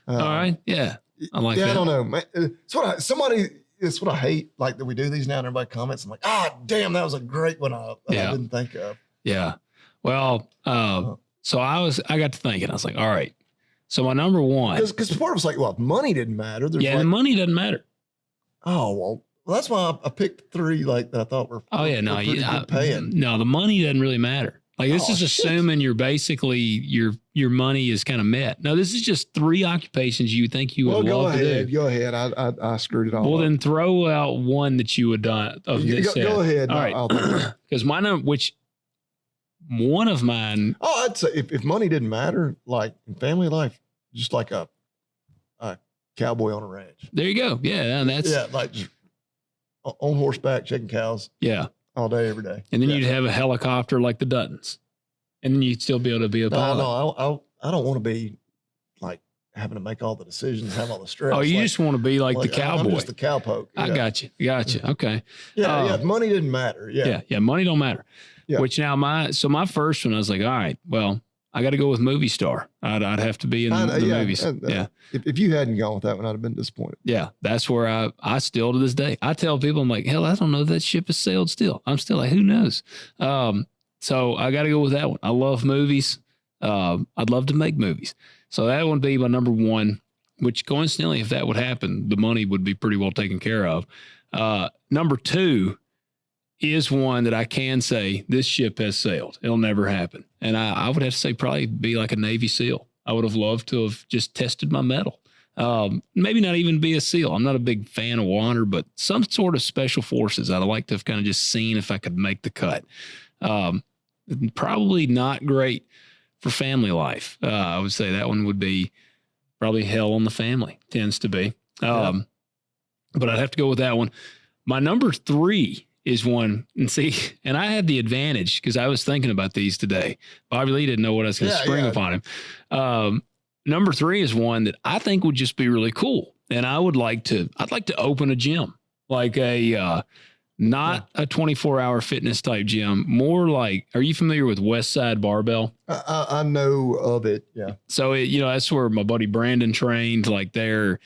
All right. Yeah. I like that. I don't know. Man, it's what I hate. Like that we do these now and everybody comments. I'm like, damn, that was a great one I didn't think of. Yeah. Well, so I got to thinking, I was like, all right. So my number 1. Because part of it's like, well, if money didn't matter. There's Yeah, the money doesn't matter. Oh, well, that's why I picked 3 like that I thought were pretty good paying. No, the money doesn't really matter. Like this is shit. assuming you're basically your money is kind of met. No, this is just 3 occupations you think you would love to do. Go ahead. I screwed it all Well, up. then throw out one that you would done of this. Go ahead. All right, because one of mine. Oh, I'd say if money didn't matter, like in family life, just like a cowboy on a ranch. There you go. Yeah, and that's like just on horseback, checking cows. Yeah, all day, every day. And then you'd have a helicopter like the Duttons, and then you'd still be able to be a pilot. No, I don't want to be like having to make all the decisions, have all the stress. Oh, you just want to be like the cowboy. I'm just the cowpoke. I got you. Okay. Yeah. Money didn't matter. Yeah. Money don't matter. Yeah. Which now my first one, I was like, all right, well, I got to go with movie star. I'd have to be in the movies. Yeah. If you hadn't gone with that one, I'd have been disappointed. Yeah. That's where I still to this day, I tell people, I'm like, hell, I don't know if that ship has sailed still. I'm still like, who knows? So I got to go with that one. I love movies. I'd love to make movies. So that would be my number 1, which coincidentally, if that would happen, the money would be pretty well taken care of. Number 2 is one that I can say this ship has sailed. It'll never happen. And I would have to say probably be like a Navy SEAL. I would have loved to have just tested my mettle. Maybe not even be a SEAL. I'm not a big fan of water, but some sort of special forces. I'd like to have kind of just seen if I could make the cut. Probably not great for family life. I would say that one would be probably hell on the family, tends to be. But I'd have to go with that one. My number 3 is one, and I had the advantage because I was thinking about these today. Bobby Lee didn't know what I was going to spring upon him. Number 3 is one that I think would just be really cool. And I'd like to open a gym, like not a 24-hour fitness type gym, more like, are you familiar with West Side Barbell? I know of it. Yeah. So, that's where my buddy Brandon trained. Like they were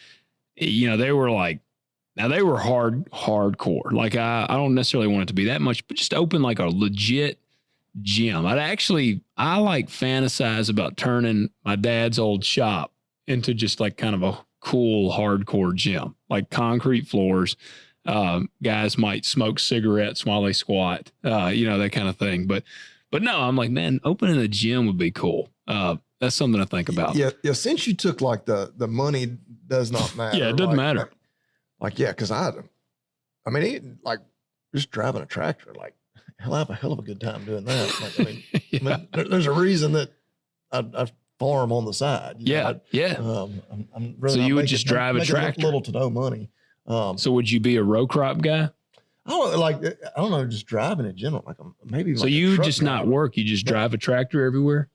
hardcore. Like I don't necessarily want it to be that much, but just open like a legit gym. I like fantasize about turning my dad's old shop into just like kind of a cool hardcore gym, like concrete floors. Guys might smoke cigarettes while they squat, that kind of thing. But no, I'm like, man, opening a gym would be cool. That's something to think about. Yeah. Since you took like the money does not matter. Yeah, it doesn't matter. Because like just driving a tractor, like I have a hell of a good time doing that. There's a reason that I farm on the side. I'm really so you would just drive a tractor, little to no money. So would you be a row crop guy? I don't know, just driving in general. Maybe. So you just driver. Not work. You just drive a tractor everywhere.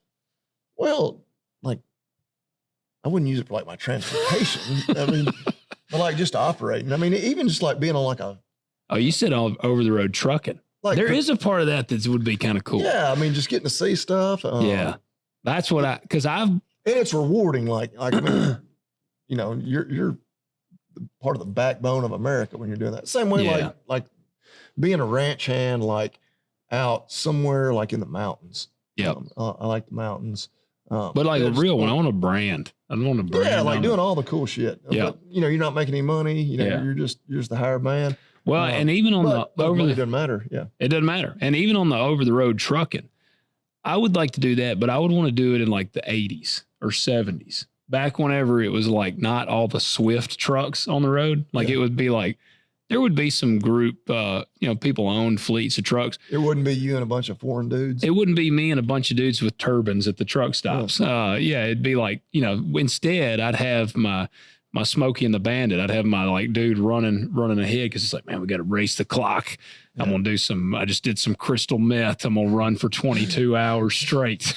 Well, I wouldn't use it for my transportation. But just operating. Even just even on a. Oh, you said all over the road trucking. There is a part of that would be kind of cool. Yeah, just getting to see stuff. Yeah, that's what and it's rewarding. You're part of the backbone of America when you're doing that. Same way, like being a ranch hand, out somewhere in the mountains. Yeah, I like the mountains. But a real one, I want a brand. I don't want a brand. Yeah, doing all the cool shit. Yeah. But, you're not making any money. You're just the hired man. Well, and even on it doesn't matter. Yeah. It doesn't matter. And even on the over the road trucking, I would like to do that, but I would want to do it in the 80s or 70s. Back whenever it was not all the Swift trucks on the road. It would be there would be some group, people owned fleets of trucks. It wouldn't be you and a bunch of foreign dudes. It wouldn't be me and a bunch of dudes with turbans at the truck stops. It'd be instead I'd have my Smokey and the Bandit. I'd have my dude running ahead because it's man, we got to race the clock. Yeah. I'm going to do I just did some crystal meth. I'm going to run for 22 hours straight.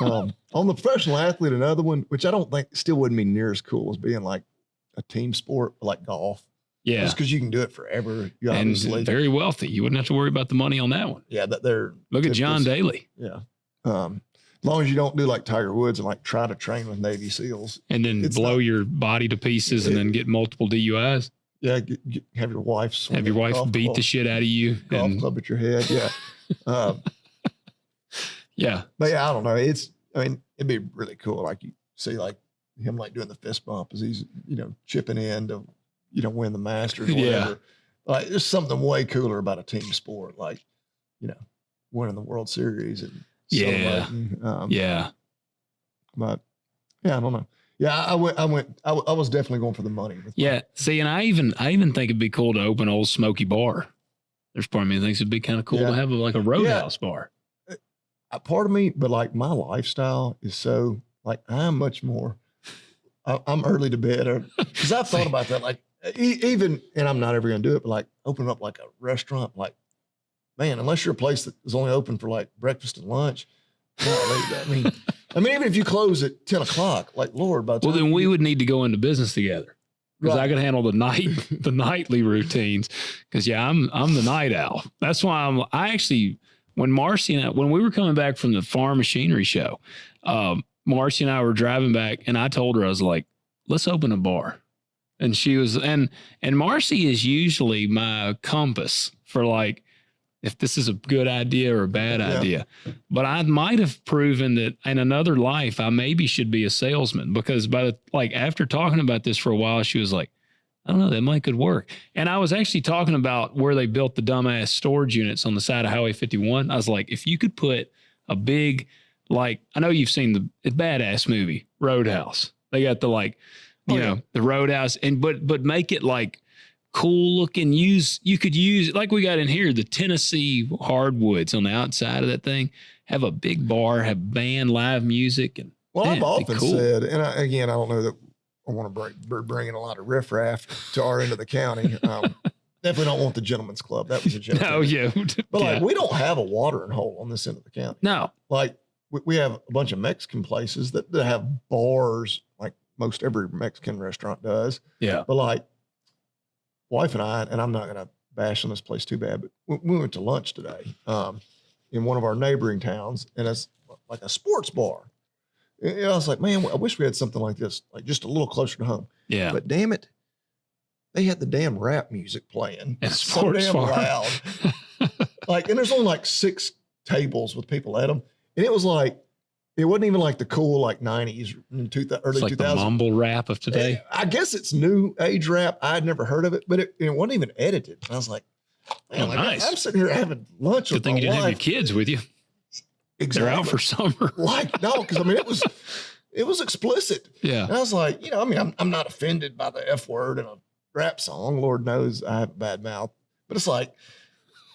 On the professional athlete, another one, which I don't think still wouldn't be near as cool as being a team sport, like golf. Yeah. Just because you can do it forever. And very wealthy. You wouldn't have to worry about the money on that one. Yeah. Look at John Daly. Yeah. As long as you don't do like Tiger Woods and try to train with Navy SEALs. And then blow your body to pieces and then get multiple DUIs. Yeah. Have your wife beat the shit out of you. Golf club at your head. Yeah. Yeah. But yeah, I don't know. It'd be really cool. You see him doing the fist bump as he's, chipping in to, win the Masters or whatever. Yeah. There's something way cooler about a team sport, winning the World Series and celebrating. But yeah, I don't know. Yeah, I was definitely going for the money. See, and I even think it'd be cool to open Old Smoky Bar. There's part of me that thinks it'd be kind of cool to have a roadhouse bar. Part of me, but my lifestyle is so I'm much more. I'm early to bed because I've thought about that. Even, and I'm not ever going to do it, but open up a restaurant, man, unless you're a place that is only open for breakfast and lunch. Even if you close at 10 o'clock, Lord, by the time then we would need to go into business together because I could handle the nightly routines. Because I'm the night owl. That's why when Marcy and I, when we were coming back from the farm machinery show, Marcy and I were driving back and I told her, I was like, let's open a bar. And she was, and Marcy is usually my compass for if this is a good idea or a bad idea. But I might have proven that in another life, I maybe should be a salesman because after talking about this for a while, she was like, I don't know, that might could work. And I was actually talking about where they built the dumbass storage units on the side of Highway 51. I was like, if you could put a big, like, I know you've seen the badass movie, Roadhouse. They got the, like, you know, the Roadhouse, and but make it like cool looking. You could use, like we got in here, the Tennessee hardwoods on the outside of that thing. Have a big bar, have band, live music, and well, man, I've often cool. said, and again, I don't know that I want to bring in a lot of riffraff to our end of the county. Definitely don't want the gentleman's club. That was a joke. No, yeah, but like we don't have a watering hole on this end of the county. No, like we have a bunch of Mexican places that have bars, like most every Mexican restaurant does. Yeah, but like wife and I'm not going to bash on this place too bad, but we went to lunch today in one of our neighboring towns, and it's like a sports bar. And I was like, man, I wish we had something like this, like just a little closer to home. Yeah. But damn it, they had the damn rap music playing. It's so damn loud. Like, and there's only like 6 tables with people at them. And it was like, it wasn't even like the cool, like 90s, early 2000s. Like the mumble rap of today. I guess it's new age rap. I'd never heard of it, but it wasn't even edited. And I was like, man, nice. I'm sitting here having lunch with my wife. Good thing you didn't have your kids with you. Exactly. They're out for summer. Like, no, because I mean, it was explicit. Yeah. And I was like, you know, I mean, I'm not offended by the F word in a rap song. Lord knows I have a bad mouth, but it's like,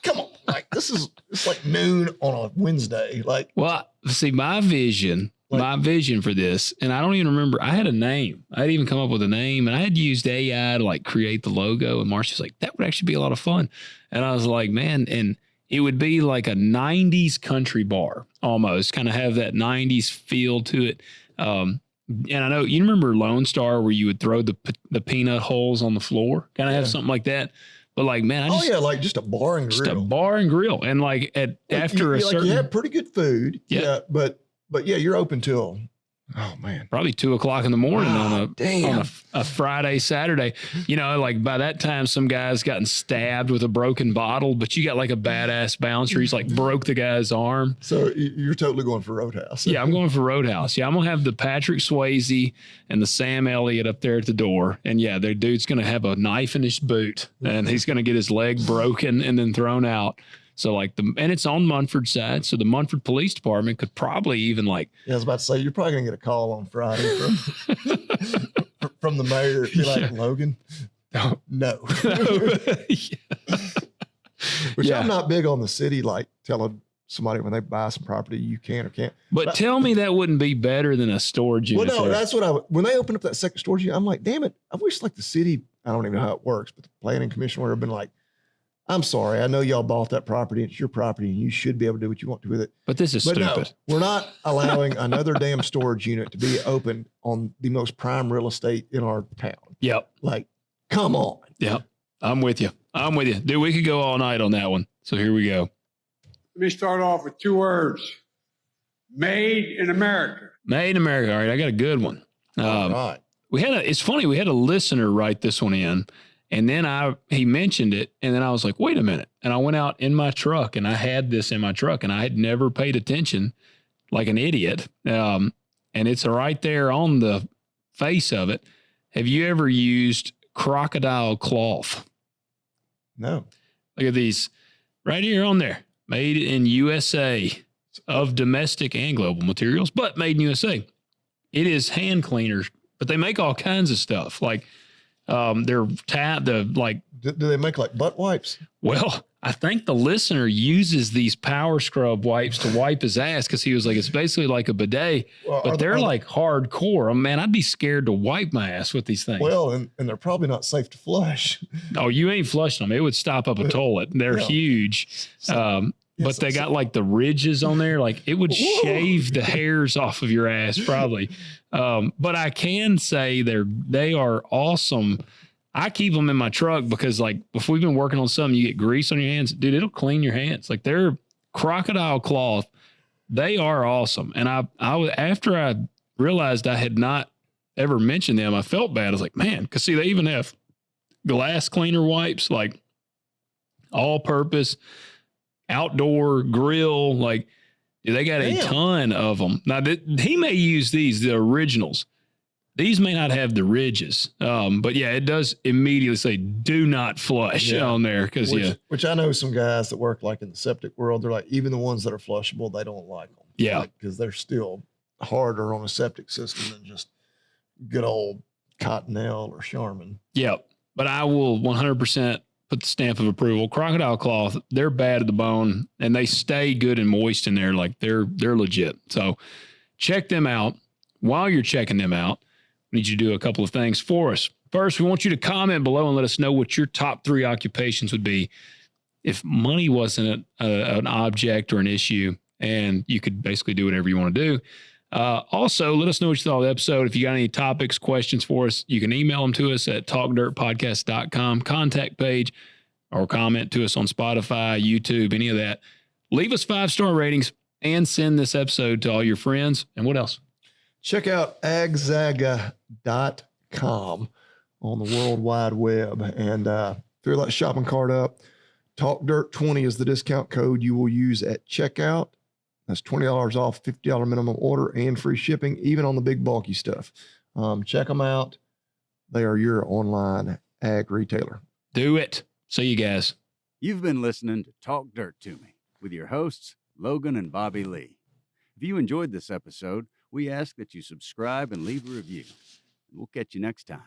come on, like it's like noon on a Wednesday. Like, well, see, my vision for this, and I don't even remember, I had a name. I had even come up with a name, and I had used AI to like create the logo. And Marcia's like, that would actually be a lot of fun. And I was like, man, and it would be like a 90s country bar almost, kind of have that 90s feel to it. And I know you remember Lone Star where you would throw the peanut holes on the floor, kind of have something like that. But like, man, like just a bar and grill. Just a bar and grill. And like after a certain, you have pretty good food. Yeah. But yeah, you're open till, oh man, probably 2:00 in the morning on damn. a Friday, Saturday. You know, like by that time, some guy's gotten stabbed with a broken bottle, but you got like a badass bouncer. He's like broke the guy's arm. So you're totally going for Roadhouse. Yeah, I'm going for Roadhouse. Yeah, I'm gonna have the Patrick Swayze and the Sam Elliott up there at the door, and yeah, their dude's gonna have a knife in his boot, and he's gonna get his leg broken and then thrown out. So like and it's on Munford's side. So the Munford Police Department could probably even like. Yeah, I was about to say, you're probably going to get a call on Friday from the mayor. Be like, Logan, no. Which I'm not big on the city, like telling somebody when they buy some property, you can or can't. But tell me that wouldn't be better than a storage unit. Well, no, that's what when they opened up that second storage unit, I'm like, damn it. I wish like the city, I don't even know how it works, but the planning commission would have been like, I'm sorry. I know y'all bought that property. It's your property and you should be able to do what you want to with it. But this is stupid. No, we're not allowing another damn storage unit to be open on the most prime real estate in our town. Yep. Like, come on. Yep. I'm with you. Dude, we could go all night on that one. So here we go. Let me start off with 2 words. Made in America. Made in America. All right. I got a good one. All right. It's funny. We had a listener write this one in. And then he mentioned it, and then I was like, wait a minute. And I went out in my truck, and I had this in my truck, and I had never paid attention like an idiot. And it's right there on the face of it. Have you ever used Crocodile Cloth? No. Look at these right here on there. Made in USA of domestic and global materials, but made in USA. It is hand cleaners, but they make all kinds of stuff. Like, they're do they make like butt wipes? Well, I think the listener uses these power scrub wipes to wipe his ass because he was like, it's basically like a bidet, but they're like hardcore. Oh, man, I'd be scared to wipe my ass with these things. Well, and they're probably not safe to flush. Oh, you ain't flushing them. It would stop up a toilet. They're huge. But they got like the ridges on there. Like it would shave the hairs off of your ass probably. But I can say they are awesome. I keep them in my truck because like if we've been working on something, you get grease on your hands, dude, it'll clean your hands. Like they're Crocodile Cloth. They are awesome. And I after I realized I had not ever mentioned them, I felt bad. I was like, man, cause see, they even have glass cleaner wipes, like all purpose, outdoor grill, like dude, they got a ton of them. Now he may use these, the originals, These may not have the ridges, but yeah, it does immediately say "do not flush" on there because which I know some guys that work like in the septic world. They're like, even the ones that are flushable, they don't like them. Yeah, because they're still harder on a septic system than just good old Cottonelle or Charmin. Yeah, but I will 100% put the stamp of approval. Crocodile Cloth, they're bad at the bone, and they stay good and moist in there. Like they're legit. So check them out. While you're checking them out, we need you to do a couple of things for us. First, we want you to comment below and let us know what your top 3 occupations would be if money wasn't an object or an issue, and you could basically do whatever you want to do. Also, let us know what you thought of the episode. If you got any topics, questions for us, you can email them to us at talkdirtpodcast.com, contact page, or comment to us on Spotify, YouTube, any of that. Leave us 5-star ratings and send this episode to all your friends. And what else? Check out agzaga.com on the World Wide Web. And fill that shopping cart up. TalkDirt20 is the discount code you will use at checkout. That's $20 off, $50 minimum order, and free shipping, even on the big bulky stuff. Check them out. They are your online ag retailer. Do it. See you guys. You've been listening to Talk Dirt to Me with your hosts, Logan and Bobby Lee. If you enjoyed this episode, we ask that you subscribe and leave a review. We'll catch you next time.